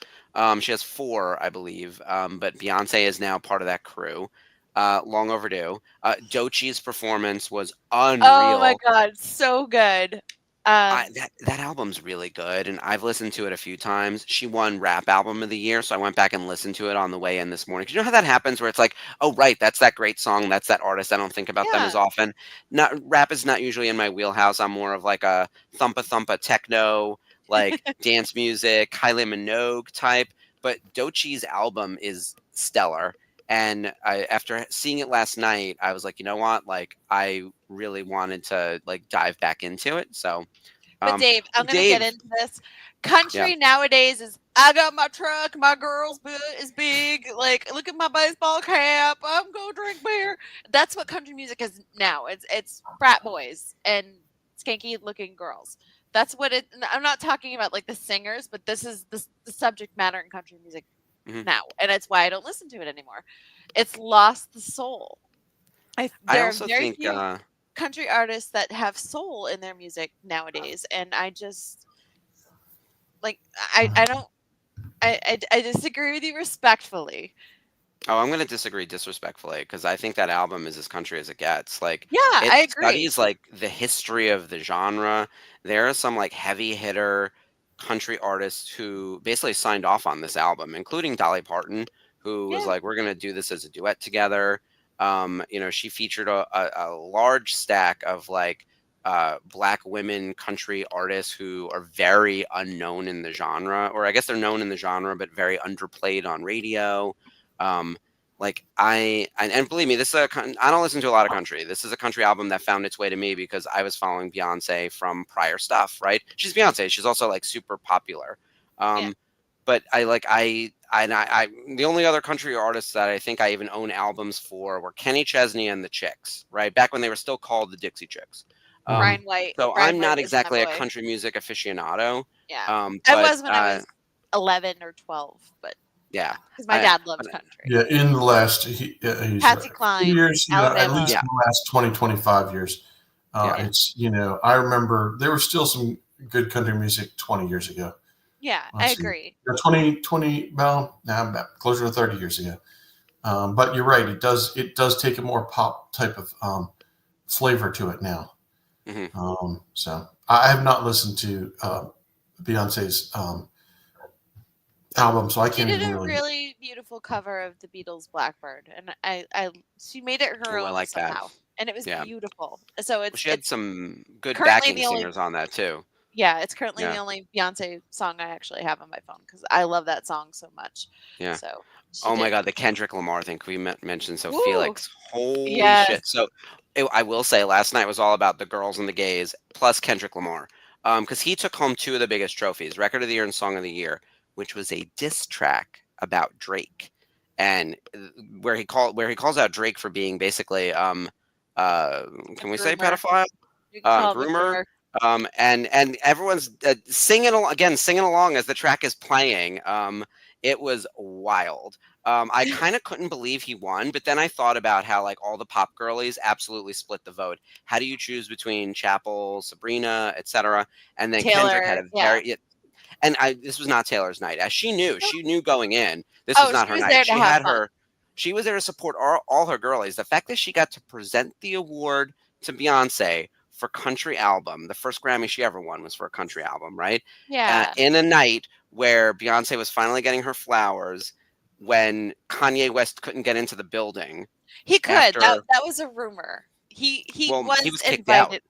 She has 4, I believe. But Beyonce is now part of that crew. Long overdue. Doechie's performance was unreal. Oh my God, so good. That album's really good, and I've listened to it a few times. She won Rap Album of the Year, so I went back and listened to it on the way in this morning. 'Cause you know how that happens, where it's like, oh right, that's that great song, that's that artist. I don't think about them as often. Rap is not usually in my wheelhouse. I'm more of like a thumpa techno, like dance music, Kylie Minogue type. But Doechie's album is stellar. And after seeing it last night, I was like, you know what? Like, I really wanted to like dive back into it. So, but Dave, I'm gonna get into this. Country nowadays is I got my truck, my girl's butt is big. Like, look at my baseball cap. I'm gonna drink beer. That's what country music is now. It's frat boys and skanky looking girls. That's what it. I'm not talking about like the singers, but this is the subject matter in country music. Now, and that's why I don't listen to it anymore. It's lost the soul. I also think country artists that have soul in their music nowadays, and I just like I disagree with you respectfully. Oh, I'm going to disagree disrespectfully because I think that album is as country as it gets. Like, I agree. Studies like the history of the genre. There are some like heavy hitter country artists who basically signed off on this album, including Dolly Parton, who was like, we're going to do this as a duet together. She featured a large stack of like Black women country artists who are very unknown in the genre, or I guess they're known in the genre, but very underplayed on radio. And believe me, I don't listen to a lot of country. This is a country album that found its way to me because I was following Beyonce from prior stuff, right? She's Beyonce. She's also like super popular. but the only other country artists that I think I even own albums for were Kenny Chesney and the Chicks, right? Back when they were still called the Dixie Chicks. Brian White. So Brian I'm White not was exactly my a boy. country music aficionado. Yeah, I but, was when I was 11 or 12, but yeah, because my dad loves country. Yeah, in the last he's Patsy Cline, years, at Alabama. least in the last 20, 25 years. It's, I remember there was still some good country music 20 years ago. Yeah, I agree. 20, well, now closer to 30 years ago. But you're right. It does take a more pop type of flavor to it now. Mm-hmm. So I have not listened to Beyonce's album, so I can't even She did a really. really beautiful cover of the Beatles' Blackbird, and she made it her I own like somehow, that. and it was Yeah. beautiful. So She had some good currently backing the only- singers on that too. Yeah, it's currently Yeah. the only Beyonce song I actually have on my phone because I love that song so much. Yeah. So. Oh my God, the Kendrick Lamar thing we mentioned. So Woo. Felix, holy Yes. shit! So I will say, last night was all about the girls and the gays plus Kendrick Lamar, because he took home 2 of the biggest trophies: Record of the Year and Song of the Year, which was a diss track about Drake, and where he calls out Drake for being basically can we say groomer. pedophile, You can call it a groomer. And everyone's singing along as the track is playing. It was wild. I kind of couldn't believe he won, but then I thought about how like all the pop girlies absolutely split the vote. How do you choose between Chapel, Sabrina, etc.? And then Taylor, Kendrick had a very and this was not Taylor's night. As she knew going in, this was not her was night. there to She have had fun. she was there to support all her girlies. The fact that she got to present the award to Beyonce for country album, the first Grammy she ever won was for a country album, right? Yeah. In a night where Beyonce was finally getting her flowers, when Kanye West couldn't get into the building. He could. after- That was a rumor. He was kicked invited. out.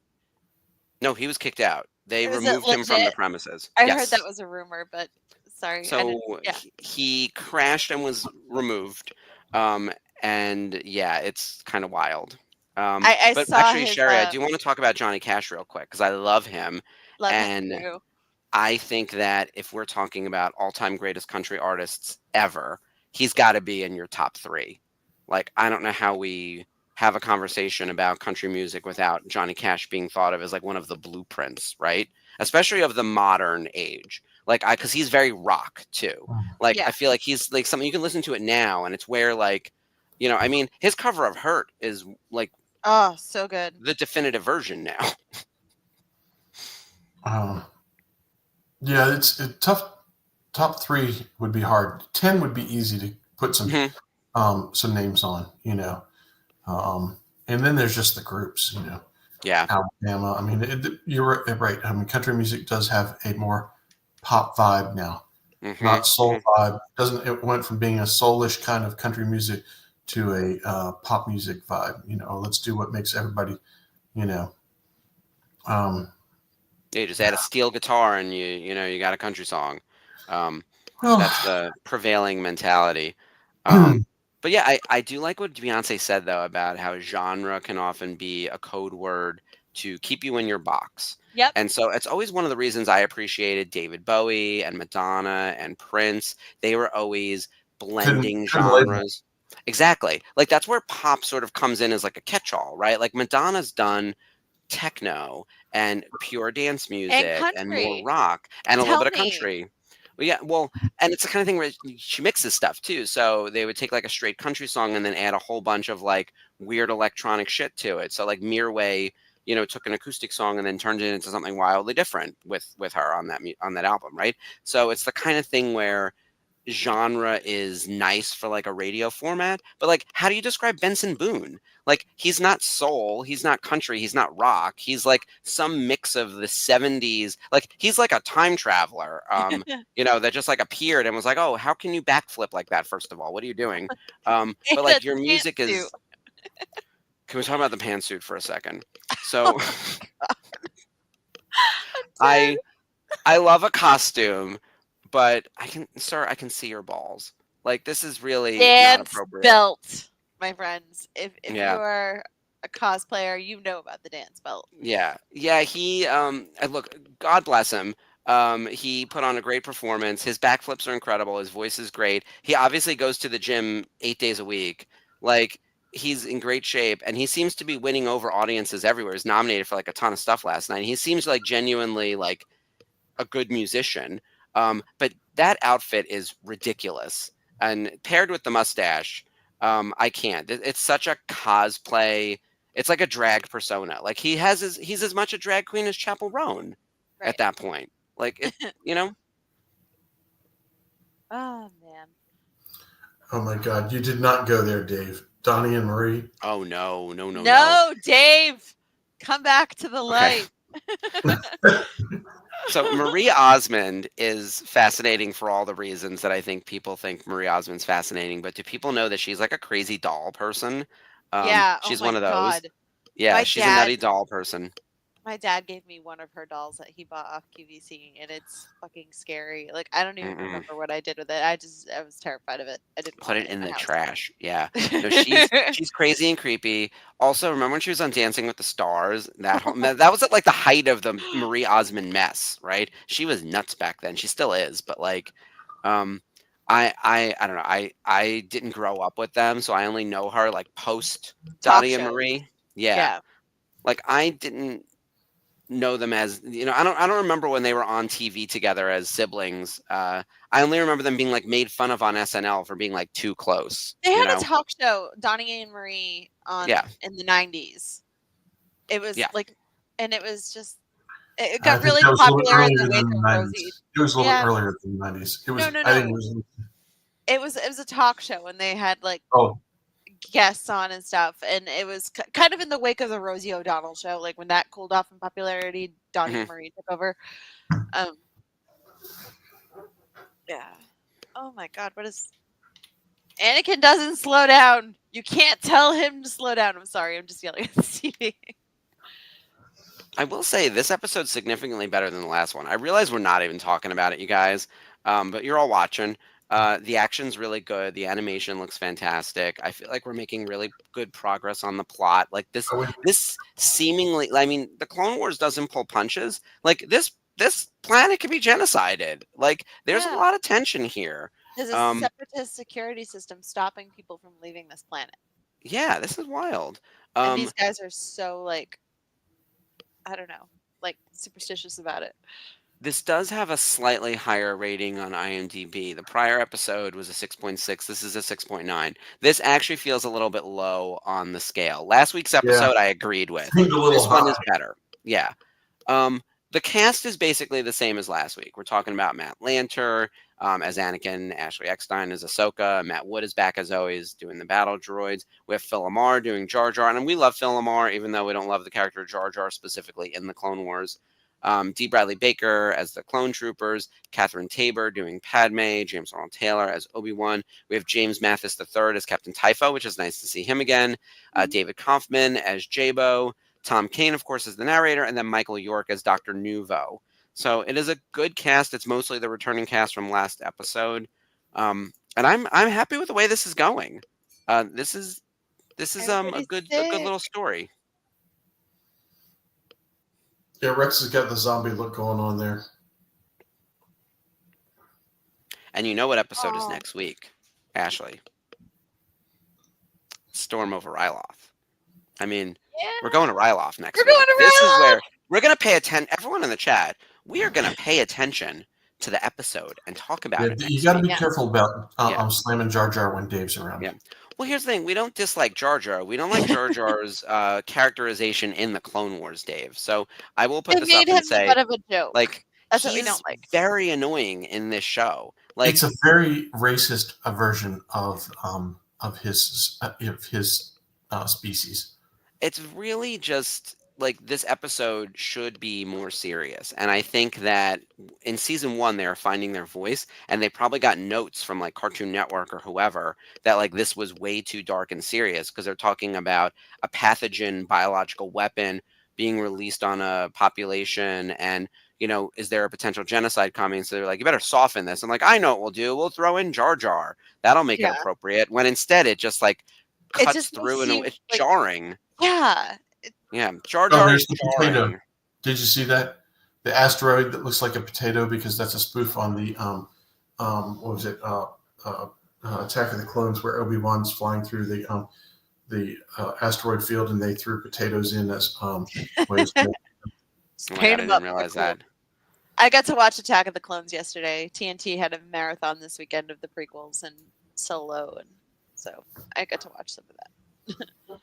No, he was kicked out. They Was it removed him from the legit? premises. I Yes. heard that was a rumor, but sorry. I So didn't- yeah. he crashed and was removed. And yeah, it's kind of wild. I But saw actually, his, Sherry, I do want to talk about Johnny Cash real quick because I love him. love him and too. I think that if we're talking about all-time greatest country artists ever, he's got to be in your top 3. Like, I don't know how we have a conversation about country music without Johnny Cash being thought of as like one of the blueprints, right? Especially of the modern age. Like, because he's very rock too. Like, Yeah. I feel like he's like something you can listen to it now, and it's where like, I mean, his cover of "Hurt" is like Oh, so good. the definitive version now. Yeah, it's tough. Top 3 would be hard. 10 would be easy to put some names on, and then there's just the groups, Yeah. Alabama. I mean, you're right. I mean, country music does have a more pop vibe now, not soul vibe. It went from being a soulish kind of country music to a pop music vibe. Let's do what makes everybody, You just add a steel guitar and you got a country song. That's the prevailing mentality. But yeah, I do like what Beyonce said though about how genre can often be a code word to keep you in your box. Yep. And so it's always one of the reasons I appreciated David Bowie and Madonna and Prince. They were always blending genres. Exactly. Like that's where pop sort of comes in as like a catch-all, right? Like Madonna's done techno and pure dance music and more rock and a little bit of country. Well, yeah, well, and it's the kind of thing where she mixes stuff too. So they would take like a straight country song and then add a whole bunch of like weird electronic shit to it. So like Mirwais, took an acoustic song and then turned it into something wildly different with her on that album, right? So it's the kind of thing where genre is nice for like a radio format, but like how do you describe Benson Boone? Like he's not soul, he's not country, he's not rock, he's like some mix of the 70s. Like he's like a time traveler that just like appeared and was like, oh, how can you backflip like that? First of all, what are you doing? But like your music is can we talk about the pantsuit for a second? So I love a costume, but I can see your balls. Like this is really not appropriate. Belt, my friends. If you Yeah. are a cosplayer, you know about the dance belt. Yeah. He look, God bless him. He put on a great performance. His backflips are incredible. His voice is great. He obviously goes to the gym 8 days a week. Like, he's in great shape, and he seems to be winning over audiences everywhere. He's nominated for like a ton of stuff last night. He seems like genuinely like a good musician. But that outfit is ridiculous, and paired with the mustache, I can't. It's such a cosplay. It's like a drag persona. Like, he's as much a drag queen as Chappell Roan Right. at that point. Like, you know. Oh man. Oh my God, you did not go there, Dave. Donnie and Marie. Oh no. No, Dave, come back to the light. So Marie Osmond is fascinating for all the reasons that I think people think Marie Osmond's fascinating. But do people know that she's like a crazy doll person? Yeah. She's oh my one of those. God. Yeah, My she's a dad- nutty doll person. My dad gave me one of her dolls that he bought off QVC, and it's fucking scary. Like, I don't even remember what I did with it. I was terrified of it. I didn't Put want it in my the house. trash. Yeah. No, she's crazy and creepy. Also, remember when she was on Dancing with the Stars? That was at like the height of the Marie Osmond mess, right? She was nuts back then. She still is, but like, I don't know. I didn't grow up with them, so I only know her like post Talk Dottie and shows. Marie. Yeah. Like, I didn't know them as, I don't remember when they were on TV together as siblings. I only remember them being like made fun of on SNL for being like too close. They had a talk show, Donnie and Marie, on Yeah. in the 90s. It was Yeah. like, and it was just, it I got think really that was a little popular in earlier the wake than of the Rosie. 90s. It was a little Yeah. earlier than the 90s. It was. No. I think it was. It was a talk show, and they had like Oh, guests on and stuff, and it was kind of in the wake of the Rosie O'Donnell show, like when that cooled off in popularity. Donnie and Marie took over. Yeah. Oh my God, what is? Anakin doesn't slow down. You can't tell him to slow down. I'm sorry, I'm just yelling at the TV. I will say this episode's significantly better than the last one. I realize we're not even talking about it, you guys, but you're all watching. The action's really good. The animation looks fantastic. I feel like we're making really good progress on the plot. Like this seemingly, I mean, the Clone Wars doesn't pull punches. Like this planet could be genocided. Like, there's a lot of tension here. There's a separatist security system stopping people from leaving this planet. Yeah, this is wild. And these guys are so like, I don't know, like superstitious about it. This does have a slightly higher rating on IMDb. The prior episode was a 6.6. This is a 6.9. This actually feels a little bit low on the scale. Last week's episode, I agreed with. seemed a little This one high. is better. Yeah. The cast is basically the same as last week. We're talking about Matt Lanter as Anakin, Ashley Eckstein as Ahsoka, Matt Wood is back as always doing the battle droids. We have Phil Lamar doing Jar Jar, and we love Phil Lamar, even though we don't love the character Jar Jar specifically in the Clone Wars. D. Bradley Baker as the Clone Troopers, Catherine Tabor doing Padme, James Arnold Taylor as Obi-Wan. We have James Mathis III as Captain Typho, which is nice to see him again. David Kaufman as Jabo. Tom Kane, of course, as the narrator, and then Michael York as Dr. Nuvo. So it is a good cast. It's mostly the returning cast from last episode, and I'm happy with the way this is going. This is a good little story. Yeah, Rex has got the zombie look going on there. And you know what episode is next week, Ashley? Storm over Ryloth. I mean, we're going to Ryloth next week. This is where we're going to pay attention. Everyone in the chat, we are going to pay attention to the episode and talk about it. You got to be careful about slamming Jar Jar when Dave's around. Yeah. Well, here's the thing. We don't dislike Jar Jar. We don't like Jar Jar's characterization in the Clone Wars, Dave. So I will put this up and say, butt of a joke. Like, that's what we don't like. Very annoying in this show. Like, it's a very racist version of his species. It's really just like this episode should be more serious. And I think that in season 1, they are finding their voice, and they probably got notes from like Cartoon Network or whoever that like this was way too dark and serious, because they're talking about a pathogen biological weapon being released on a population, and is there a potential genocide coming? So they're like, you better soften this. I'm like, I know what we'll do. We'll throw in Jar Jar. That'll make it appropriate. When instead it just like cuts through and it's jarring. Yeah. Yeah, Jar Jar is Potato. jarring. Did you see that? the asteroid that looks like a potato because that's a spoof on the what was it? Attack of the Clones, where Obi-Wan's flying through the asteroid field and they threw potatoes in as ways to Just Oh my paint God, I 'em didn't up. They're realize cool. that. I got to watch Attack of the Clones yesterday. TNT had a marathon this weekend of the prequels and Solo, and so I got to watch some of that.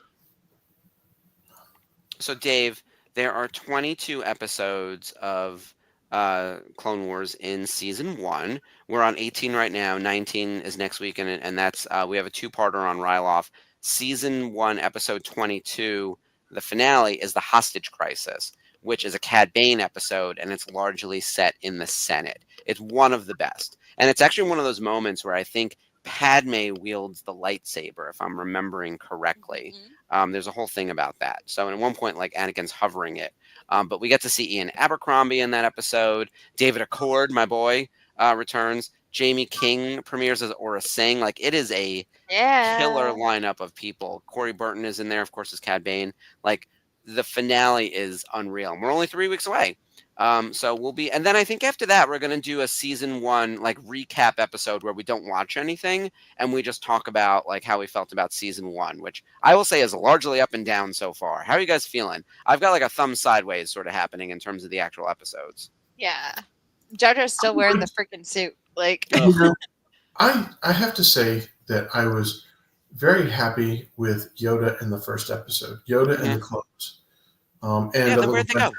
So, Dave, there are 22 episodes of Clone Wars in season 1. We're on 18 right now. 19 is next week, and that's we have a two-parter on Ryloth. Season 1, episode 22, the finale is the Hostage Crisis, which is a Cad Bane episode, and it's largely set in the Senate. It's one of the best, and it's actually one of those moments where I think Padme wields the lightsaber, if I'm remembering correctly. Mhm. There's a whole thing about that. So at one point, like Anakin's hovering it. But we get to see Ian Abercrombie in that episode. David Accord, my boy, returns. Jamie King premieres as Aura Singh. Like, it is a killer Yeah. lineup of people. Corey Burton is in there, of course, as Cad Bane. Like, the finale is unreal. And we're only 3 weeks away. So we'll be, and then I think after that, we're going to do a season 1, like, recap episode where we don't watch anything and we just talk about, like, how we felt about season 1, which I will say is largely up and down so far. How are you guys feeling? I've got, like, a thumb sideways sort of happening in terms of the actual episodes. Yeah. Jar Jar's still wearing the freaking suit. Like, You know, I have to say that I was very happy with Yoda in the first episode. Yoda and the clones, and Yeah, a the little weird thing.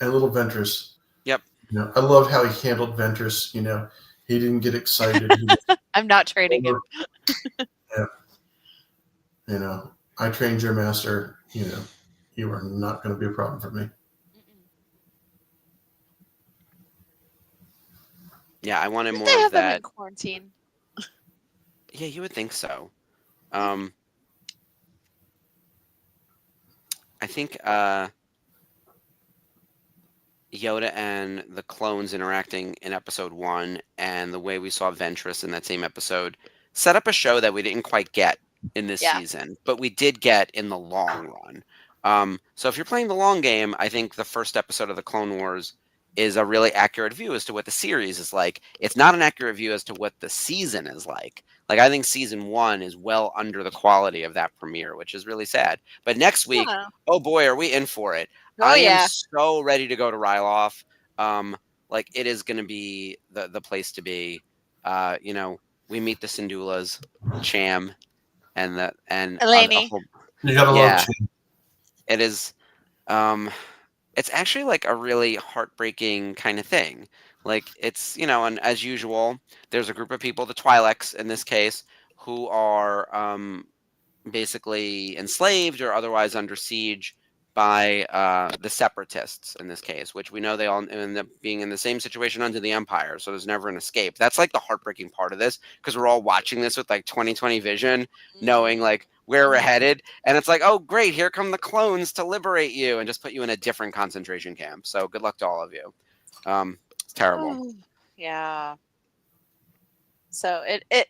Ventress. Yep. You know, I loved how he handled Ventress. You know, he didn't get excited. He was I'm not trading him. Yeah. You know, I trained your master. You know, you are not going to be a problem for me. Yeah, I wanted Didn't more they of have them that. in quarantine? Yeah, you would think so. I think Yoda and the clones interacting in episode 1 and the way we saw Ventress in that same episode set up a show that we didn't quite get in this Yeah. season, but we did get in the long run. So if you're playing the long game, I think the first episode of the Clone Wars is a really accurate view as to what the series is like. It's not an accurate view as to what the season is like. Like, I think season 1 is well under the quality of that premiere, which is really sad. But next week, Yeah. oh boy, are we in for it. Oh, I am yeah. so ready to go to Ryloth. Like, it is going to be the place to be. You know, we meet the Syndulas, Cham, and Eleni. You got to Yeah. love Chin. it is. It's actually like a really heartbreaking kind of thing. Like, it's, you know, and as usual, there's a group of people, the Twi'leks in this case, who are basically enslaved or otherwise under siege by the separatists in this case, which we know they all end up being in the same situation under the Empire. So there's never an escape. That's like the heartbreaking part of this, because we're all watching this with like 20/20 vision, knowing like where we're headed. And it's like, oh, great, here come the clones to liberate you and just put you in a different concentration camp. So good luck to all of you. It's terrible. Oh, yeah. So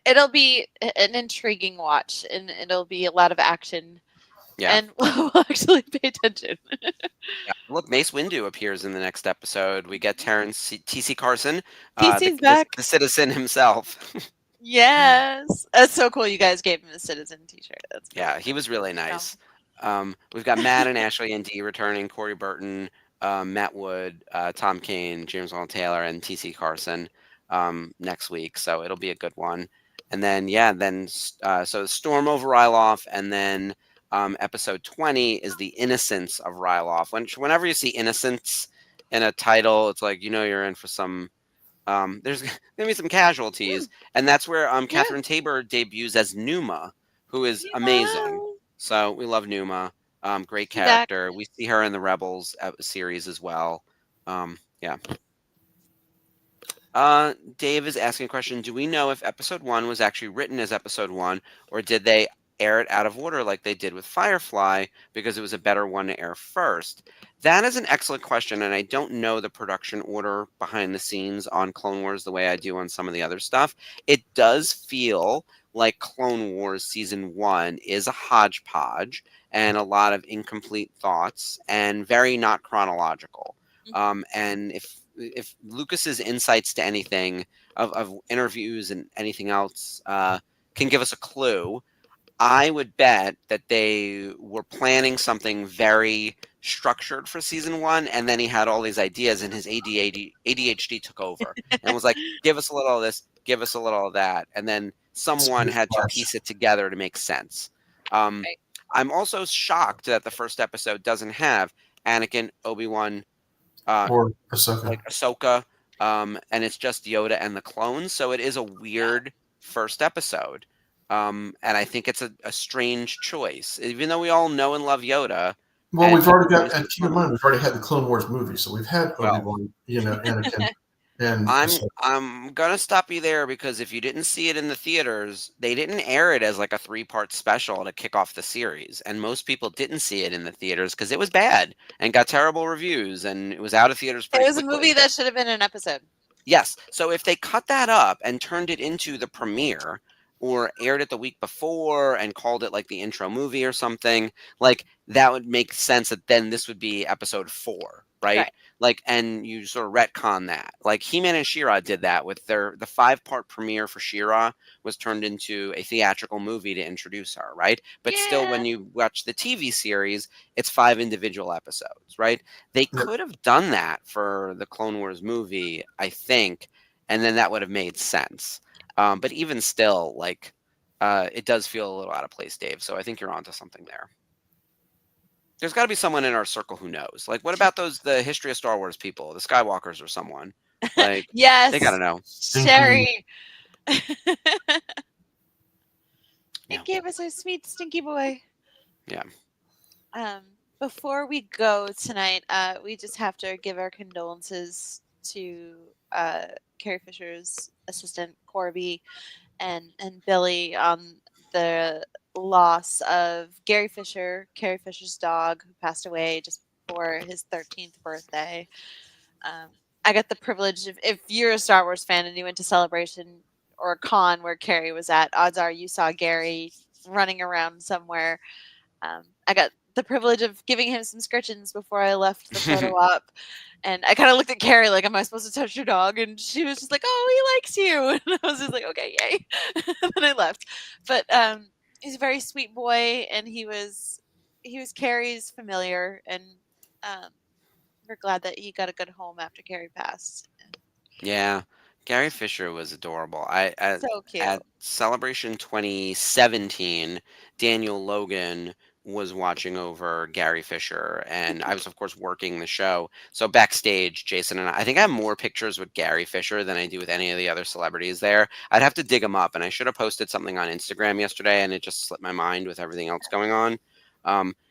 it'll be an intriguing watch, and it'll be a lot of action. Yeah. And we'll actually pay attention. Yeah. Look, Mace Windu appears in the next episode. We get Terrence T.C. Carson, TC's back. the citizen himself. Yes. That's so cool. You guys gave him a Citizen t-shirt. That's cool. Yeah, he was really nice. We've got Matt and Ashley and Dee returning, Corey Burton, Matt Wood, Tom Kane, James Wall Taylor, and T.C. Carson next week. So it'll be a good one. And then, so Storm over Ryloth, and then episode 20 is the Innocence of Ryloth. Whenever you see Innocence in a title, it's like, you know, you're in for some. There's gonna be some casualties, and that's where Catherine Tabor debuts as Numa, who is amazing. So we love Numa. Great character. We see her in the Rebels series as well. Yeah. Dave is asking a question. Do we know if episode 1 was actually written as episode 1, or did they air it out of order like they did with Firefly because it was a better one to air first? That is an excellent question, and I don't know the production order behind the scenes on Clone Wars the way I do on some of the other stuff. It does feel like Clone Wars Season 1 is a hodgepodge and a lot of incomplete thoughts and very not chronological. And if Lucas's insights to anything of interviews and anything else can give us a clue, I would bet that they were planning something very structured for season 1, and then he had all these ideas, and his ADHD took over and was like, "Give us a little of this, give us a little of that," and then someone had to piece it together to make sense. Right. I'm also shocked that the first episode doesn't have Anakin, Obi-Wan, Or Ahsoka. like Ahsoka, and it's just Yoda and the clones. So it is a weird first episode. And I think it's a strange choice, even though we all know and love Yoda. Well, and we've already got, Yoda's and keep in mind, we've already had the Clone Wars movie, so we've had Well, Obi-Wan, Anakin, and I'm Ahsoka. I'm gonna stop you there because if you didn't see it in the theaters, they didn't air it as like a 3-part special to kick off the series, and most people didn't see it in the theaters because it was bad and got terrible reviews, and it was out of theaters It pretty was a quickly. movie that should have been an episode. Yes. So if they cut that up and turned it into the premiere or aired it the week before and called it like the intro movie or something, like that would make sense that then this would be episode 4, right? Right. Like, and you sort of retcon that. Like He-Man and She-Ra did that with the 5-part premiere for She-Ra was turned into a theatrical movie to introduce her, right? But still, Yeah. when you watch the TV series, it's 5 individual episodes, right? They Yep. could have done that for the Clone Wars movie, I think, and then that would have made sense. But even still, like, it does feel a little out of place, Dave. So I think you're onto something there. There's got to be someone in our circle who knows. Like, what about the history of Star Wars people, the Skywalkers or someone? Like, Yes. they got to know. Sherry. Yeah. It gave us a sweet stinky boy. Yeah. Before we go tonight, we just have to give our condolences to Carrie Fisher's assistant Corby and Billy on the loss of Gary Fisher, Carrie Fisher's dog, who passed away just before his 13th birthday. I got the privilege of, if you're a Star Wars fan and you went to Celebration or a con where Carrie was at, odds are you saw Gary running around somewhere. I got the privilege of giving him some scritchings before I left the photo op. And I kind of looked at Carrie like, am I supposed to touch your dog? And she was just like, oh, he likes you. And I was just like, okay, yay. And then I left. But he's a very sweet boy, and he was Carrie's familiar, and we're glad that he got a good home after Carrie passed. Yeah. Gary Fisher was adorable. So cute. At Celebration 2017, Daniel Logan was watching over Gary Fisher, and I was, of course, working the show. So backstage, Jason and I think I have more pictures with Gary Fisher than I do with any of the other celebrities there. I'd have to dig them up, and I should have posted something on Instagram yesterday, and it just slipped my mind with everything else going on.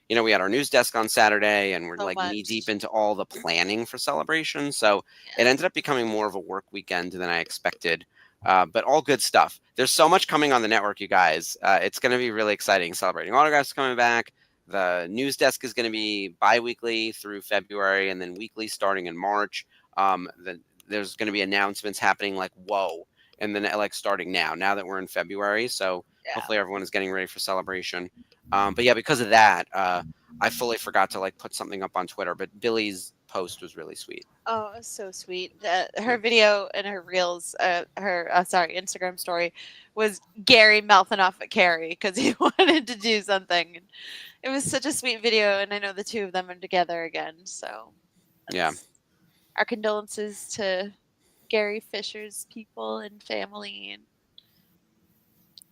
We had our news desk on Saturday, and we're So like much. knee deep into all the planning for Celebration. So it ended up becoming more of a work weekend than I expected. But all good stuff. There's so much coming on the network, you guys. It's going to be really exciting. Celebrating Autographs coming back. The news desk is going to be bi-weekly through February and then weekly starting in March. There's going to be announcements happening like, whoa, and then like starting now that we're in February. So hopefully everyone is getting ready for Celebration. But yeah, because of that, I fully forgot to like put something up on Twitter, but Billy's post was really sweet. Oh, it was so sweet. Her video and her reels, Instagram story was Gary mouthing off at Carrie because he wanted to do something. It was such a sweet video, and I know the two of them are together again. So, Yeah. Our condolences to Gary Fisher's people and family, and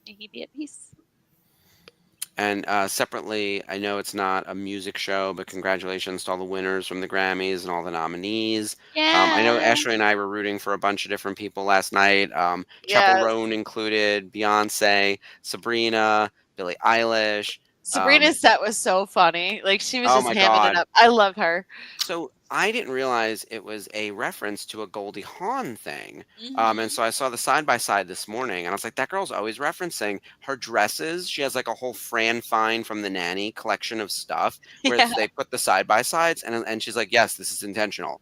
may he be at peace. And separately, I know it's not a music show, but congratulations to all the winners from the Grammys and all the nominees. Yeah. I know Ashley and I were rooting for a bunch of different people last night. Chappell Roan included, Beyonce, Sabrina, Billie Eilish. Sabrina's set was so funny. Like, she was Oh just my hamming God. it up. I love her. So I didn't realize it was a reference to a Goldie Hawn thing. And so I saw the side-by-side this morning, and I was like, that girl's always referencing her dresses. She has like a whole Fran Fine from the Nanny collection of stuff where Yeah. they put the side-by-sides, and she's like, yes, this is intentional.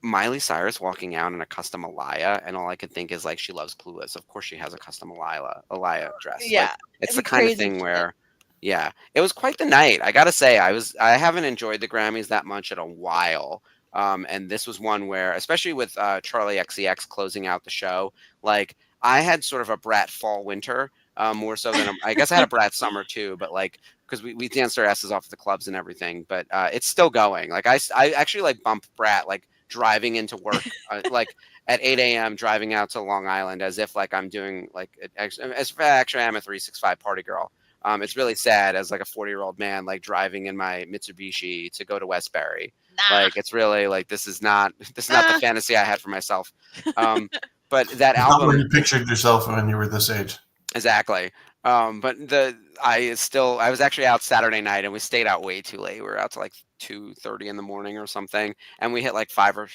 Miley Cyrus walking out in a custom Alaya, and all I could think is like, she loves Clueless. Of course she has a custom Alaya dress. Yeah. Like, it's It'd the be kind of crazy thing if she where Yeah, it was quite the night. I gotta say, I haven't enjoyed the Grammys that much in a while. And this was one where, especially with Charlie XCX closing out the show, like I had sort of a Brat fall winter, more so than I guess I had a Brat summer too, but like because we danced our asses off at the clubs and everything, but it's still going. Like I actually like bump Brat like driving into work, like at 8 a.m. driving out to Long Island as if like I'm doing like as actually I'm a 365 party girl. It's really sad as like a 40-year-old man like driving in my Mitsubishi to go to Westbury. Nah. Like it's really like this is not the fantasy I had for myself. But that Not where album you pictured yourself when you were this age. exactly. But I was actually out Saturday night and we stayed out way too late. We were out to like 2:30 in the morning or something, and we hit like 4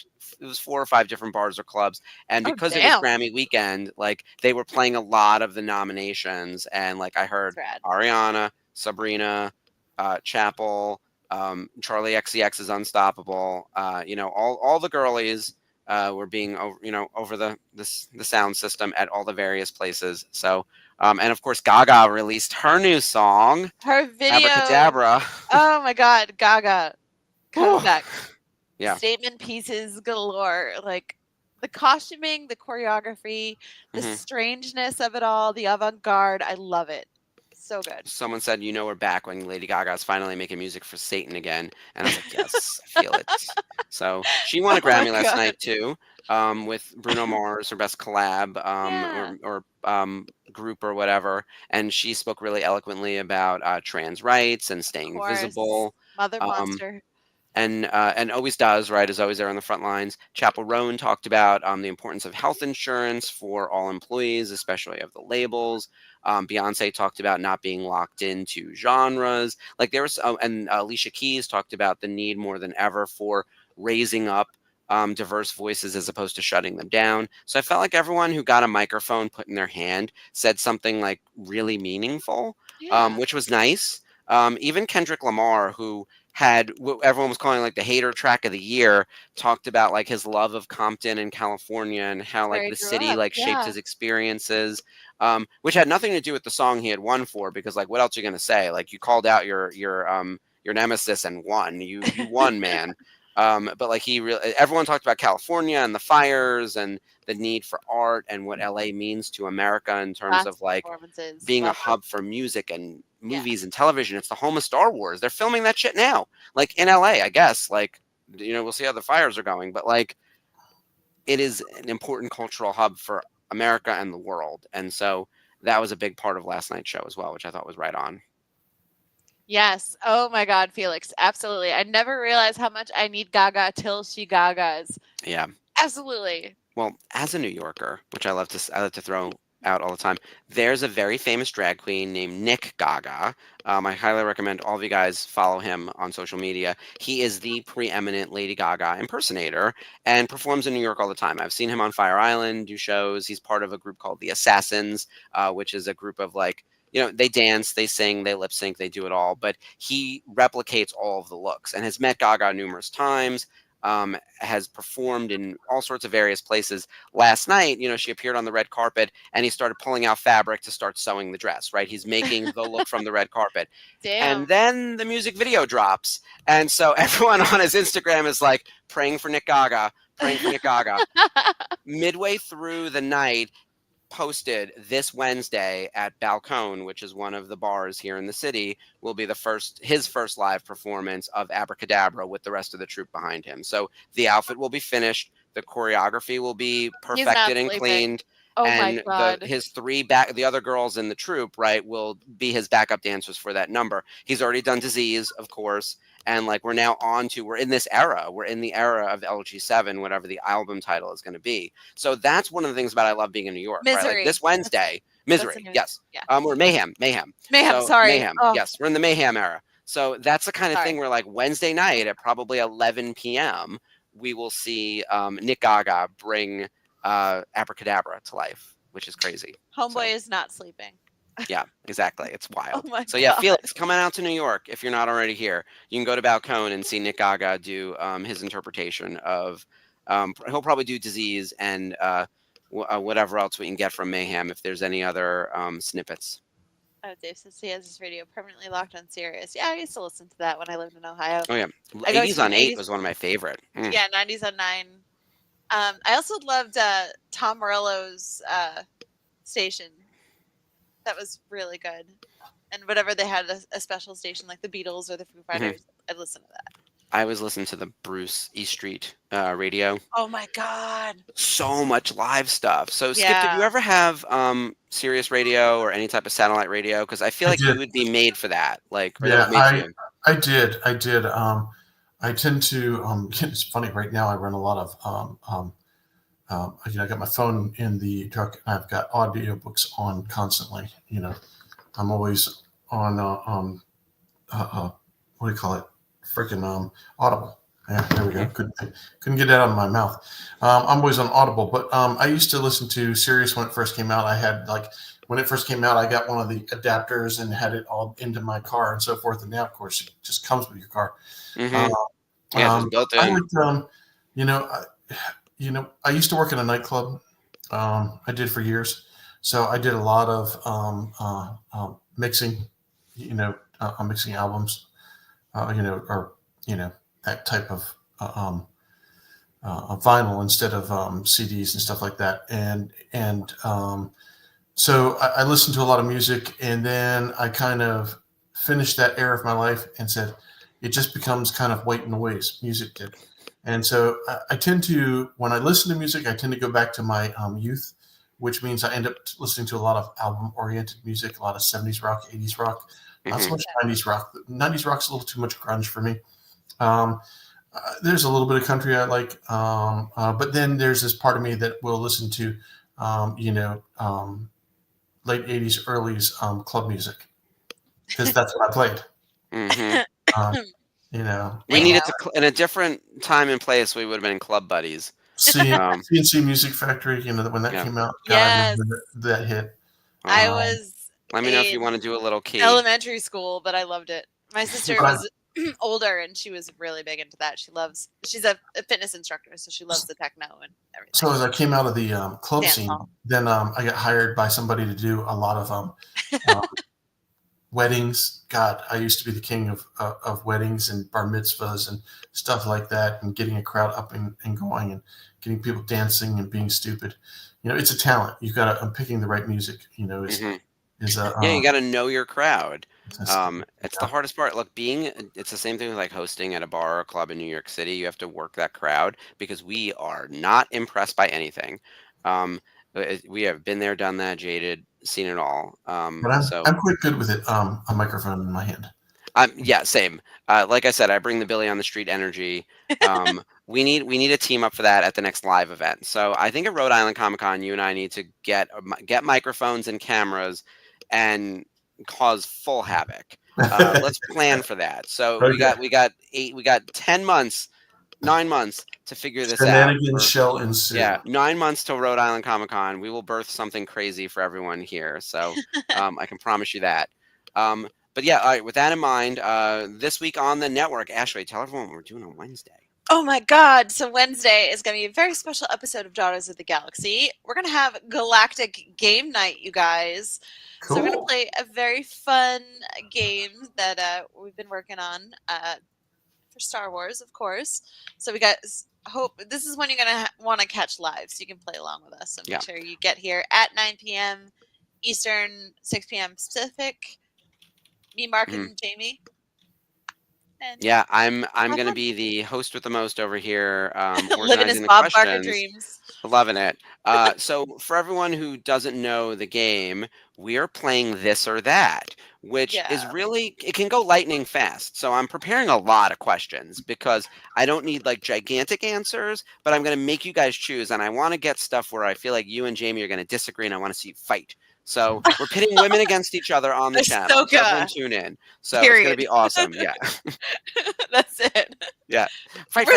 or 5 different bars or clubs. And Oh, because it was damn. Grammy weekend, like they were playing a lot of the nominations, and like I heard That's rad. Ariana, Sabrina, Chapel, Charlie XCX's Unstoppable. All the girlies were being over the sound system at all the various places. So and of course Gaga released her new song Her video. Abracadabra. Oh my God, Gaga comes back. Yeah. Statement pieces galore. Like the costuming, the choreography, the Mhm. strangeness of it all, the avant-garde. I love it. So good. Someone said, we're back when Lady Gaga is finally making music for Satan again. And I was like, yes, I feel it. So she won a Oh my Grammy last God. night too, with Bruno Mars, her best collab, Yeah. or group or whatever. And she spoke really eloquently about trans rights and staying Course. visible. Mother Um, monster. and always does, right? Is always there on the front lines. Chapel Roan talked about the importance of health insurance for all employees, especially of the labels. Beyonce talked about not being locked into genres. Like there was, and Alicia Keys talked about the need more than ever for raising up diverse voices as opposed to shutting them down. So I felt like everyone who got a microphone put in their hand said something like really meaningful, Yeah. which was nice. Even Kendrick Lamar, who had what everyone was calling like the hater track of the year, talked about like his love of Compton and California and how Where like he the grew city up, like shaped yeah. his experiences, which had nothing to do with the song he had won for, because like what else are you gonna say? Like you called out your nemesis and won. You won, man. But like everyone talked about California and the fires and the need for art and what LA means to America in terms Classic of like performances. being a Love it. hub for music and Yeah. movies and television. It's the home of Star Wars. They're filming that shit now, like in LA, I guess. Like, we'll see how the fires are going, but like, it is an important cultural hub for America and the world. And so that was a big part of last night's show as well, which I thought was right on. Yes. Oh my God, Felix. Absolutely. I never realized how much I need Gaga till she Gagas. Yeah. Absolutely. Well, as a New Yorker, which I like to throw out all the time, there's a very famous drag queen named Nick Gaga. I highly recommend all of you guys follow him on social media. He is the preeminent Lady Gaga impersonator and performs in New York all the time. I've seen him on Fire Island do shows. He's part of a group called the Assassins, which is a group of like, they dance, they sing, they lip sync, they do it all. But he replicates all of the looks and has met Gaga numerous times. Has performed in all sorts of various places. Last night, she appeared on the red carpet and he started pulling out fabric to start sewing the dress, right? He's making the look from the red carpet. Damn. And then the music video drops. And so everyone on his Instagram is like praying for Nick Gaga, praying for Nick Gaga. Midway through the night, posted this Wednesday at Balcone, which is one of the bars here in the city, will be his first live performance of Abracadabra with the rest of the troupe behind him. So the outfit will be finished, the choreography will be perfected and sleeping. cleaned, Oh and my God. the other girls in the troupe, right, will be his backup dancers for that number. He's already done Disease, of course. And like we're in this era. We're in the era of LG7, whatever the album title is going to be. So that's one of the things about I love being in New York. Right? Misery. Like this Wednesday, That's Misery, a new- yes. yeah. Or Mayhem. Mayhem, So, sorry. Mayhem, Oh. yes. We're in the Mayhem era. So that's the kind of Sorry. thing where like Wednesday night at probably 11 p.m. we will see Nick Gaga bring Abracadabra to life, which is crazy. Homeboy is not sleeping. Yeah, exactly. It's wild. Oh my So yeah, God. Felix, coming out to New York if you're not already here. You can go to Balcone and see Nick Gaga do his interpretation of. He'll probably do Disease and whatever else we can get from Mayhem if there's any other snippets. Oh, Dave says he has his radio permanently locked on Sirius. Yeah, I used to listen to that when I lived in Ohio. Oh yeah, I go 80s to on 8 80s. was one of my favorite. Yeah, 90s on 9. I also loved Tom Morello's station. That was really good. And whatever they had a special station like the Beatles or the Foo Fighters, I'd listen to that. I always listen to the Bruce E Street radio. Oh my God. So much live stuff. So Skip, did you Yeah. ever have Sirius radio or any type of satellite radio? Because I feel I like you did. would be made for that. Like, or Yeah, that was made for you. I did. I tend to. It's funny. Right now, I run a lot of. I got my phone in the truck, and I've got audiobooks on constantly. I'm always on. What do you call it? Freaking Audible. Yeah, there we go. Couldn't get it out of my mouth. I'm always on Audible, but I used to listen to Sirius when it first came out. I had when it first came out, I got one of the adapters and had it all into my car and so forth. And now, of course, it just comes with your car. Yeah, it's built in. I would, I used to work in a nightclub. I did for years, so I did a lot of mixing. Mixing albums. That type of vinyl instead of CDs and stuff like that. So I listened to a lot of music, and then I kind of finished that era of my life and said, it just becomes kind of white noise. Music did. And so I tend to, when I listen to music, I tend to go back to my youth, which means I end up listening to a lot of album-oriented music, a lot of 70s rock, 80s rock, not so much 90s rock. 90s rock's a little too much grunge for me. There's a little bit of country I like, but then there's this part of me that will listen to, late 80s, early club music, because that's what I played. We needed to in a different time and place. We would have been club buddies. CNC Music Factory, when that came out. God, Yes. that hit. I was. Let me know if you want to do a little key. Elementary school, but I loved it. My sister was older, and she was really big into that. She's a fitness instructor, so she loves the techno and everything. So as I came out of the club scene, then I got hired by somebody to do a lot of weddings. God, I used to be the king of weddings and bar mitzvahs and stuff like that, and getting a crowd up and going and getting people dancing and being stupid. It's a talent. You got to. I'm picking the right music. You got to know your crowd. It's the hardest part. Look, it's the same thing with like hosting at a bar or club in New York City. You have to work that crowd because we are not impressed by anything. We have been there, done that, jaded, seen it all. But I'm quite good with it. A microphone in my hand. Yeah, same. Like I said, I bring the Billy on the Street energy. We need a team up for that at the next live event. So I think at Rhode Island Comic Con, you and I need to get microphones and cameras and cause full havoc. Let's plan for that. So Okay. we got 9 months to figure this out. Shenanigans shall ensue. Yeah, 9 months till Rhode Island Comic Con. We will birth something crazy for everyone here. So I can promise you that. But yeah, all right, with that in mind, this week on the network, Ashley, tell everyone what we're doing on Wednesday. Oh my God. So Wednesday is going to be a very special episode of Daughters of the Galaxy. We're going to have Galactic Game Night, you guys. Cool. So we're going to play a very fun game that we've been working on for Star Wars, of course. So we got hope. This is when you're going to want to catch live, so you can play along with us. So make sure you get here at 9 p.m. Eastern, 6 p.m. Pacific. Me, Mark, and Jamie. And yeah, I'm going to be the host with the most over here. Living his Bob Barker dreams. Loving it. So for everyone who doesn't know the game, we are playing This or That, which is really, it can go lightning fast. So I'm preparing a lot of questions because I don't need like gigantic answers, but I'm going to make you guys choose. And I want to get stuff where I feel like you and Jamie are going to disagree and I want to see you fight. So we're pitting women against each other on the channel. So everyone tune in. So it's going to be awesome. Yeah. That's it. Yeah. Fight.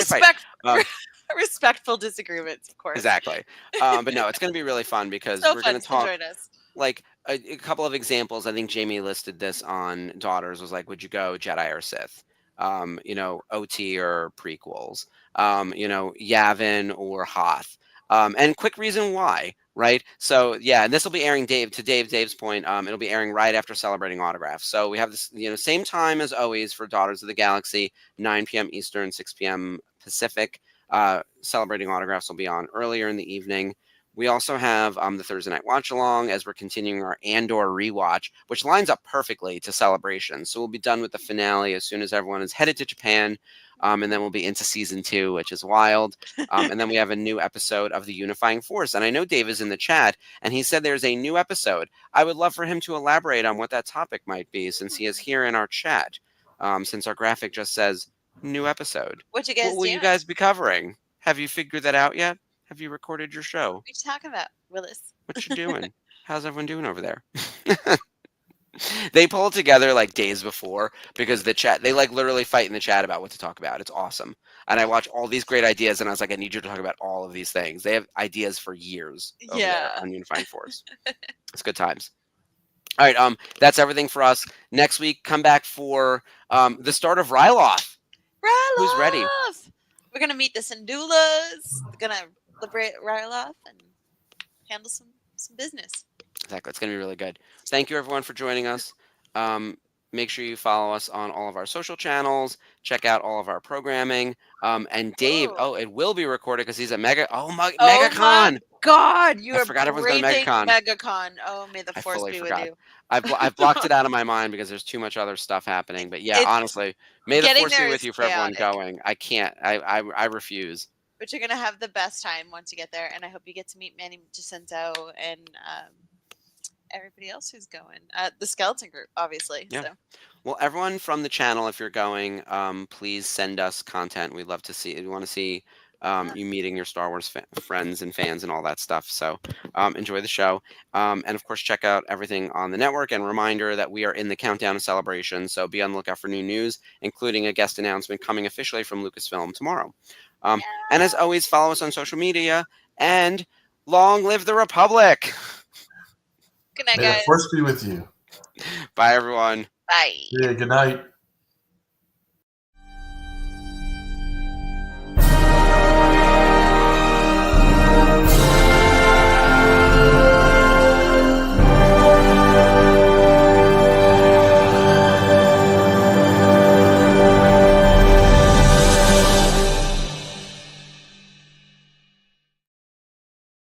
Respectful disagreements, of course. Exactly. But no, it's going to be really fun because we're going to talk like a couple of examples. I think Jamie listed this on Daughters was like, would you go Jedi or Sith? OT or prequels, Yavin or Hoth. And quick reason why. right? So yeah, and this will be airing Dave's point. It'll be airing right after Celebrating Autographs. So we have this, same time as always for Daughters of the Galaxy, 9 p.m. Eastern, 6 p.m. Pacific. Celebrating Autographs will be on earlier in the evening. We also have the Thursday night watch along as we're continuing our Andor rewatch, which lines up perfectly to Celebration. So we'll be done with the finale as soon as everyone is headed to Japan. And then we'll be into season 2, which is wild. And then we have a new episode of the Unifying Force. And I know Dave is in the chat, and he said there's a new episode. I would love for him to elaborate on what that topic might be, since he is here in our chat. Since our graphic just says new episode. What you guys What will you doing? guys be covering? Have you figured that out yet? Have you recorded your show? What are you talking about, Willis? What you doing? How's everyone doing over there? They pull it together like days before because the chat, they like literally fight in the chat about what to talk about. It's awesome. And I watch all these great ideas and I was like, I need you to talk about all of these things. They have ideas for years over there on Unifying Force. It's good times. All right, that's everything for us. Next week, come back for the start of Ryloth. Who's ready? We're gonna meet the Syndulas. We're gonna liberate Ryloth and handle some business. Exactly. It's going to be really good. Thank you, everyone, for joining us. Make sure you follow us on all of our social channels. Check out all of our programming. And Dave, it will be recorded because he's at MegaCon. My God, you I are forgot everyone's going to breathing MegaCon. MegaCon. Oh, may the force fully be forgot. with you. I've blocked it out of my mind because there's too much other stuff happening. But yeah, It's- honestly, may the getting force be there with is you for everyone chaotic. going. I can't. I refuse. But you're gonna have the best time once you get there, and I hope you get to meet Manny Jacinto and everybody else who's going. The skeleton group, obviously. Yeah. So. Well, everyone from the channel, if you're going, please send us content. We'd love to see. We want to see you meeting your Star Wars friends and fans and all that stuff. So enjoy the show. And of course, check out everything on the network. And reminder that we are in the countdown of Celebration. So be on the lookout for new news, including a guest announcement coming officially from Lucasfilm tomorrow. And as always, follow us on social media. And long live the Republic. Good night, May the guys. force be with you. Bye, everyone. Bye. Yeah, good night.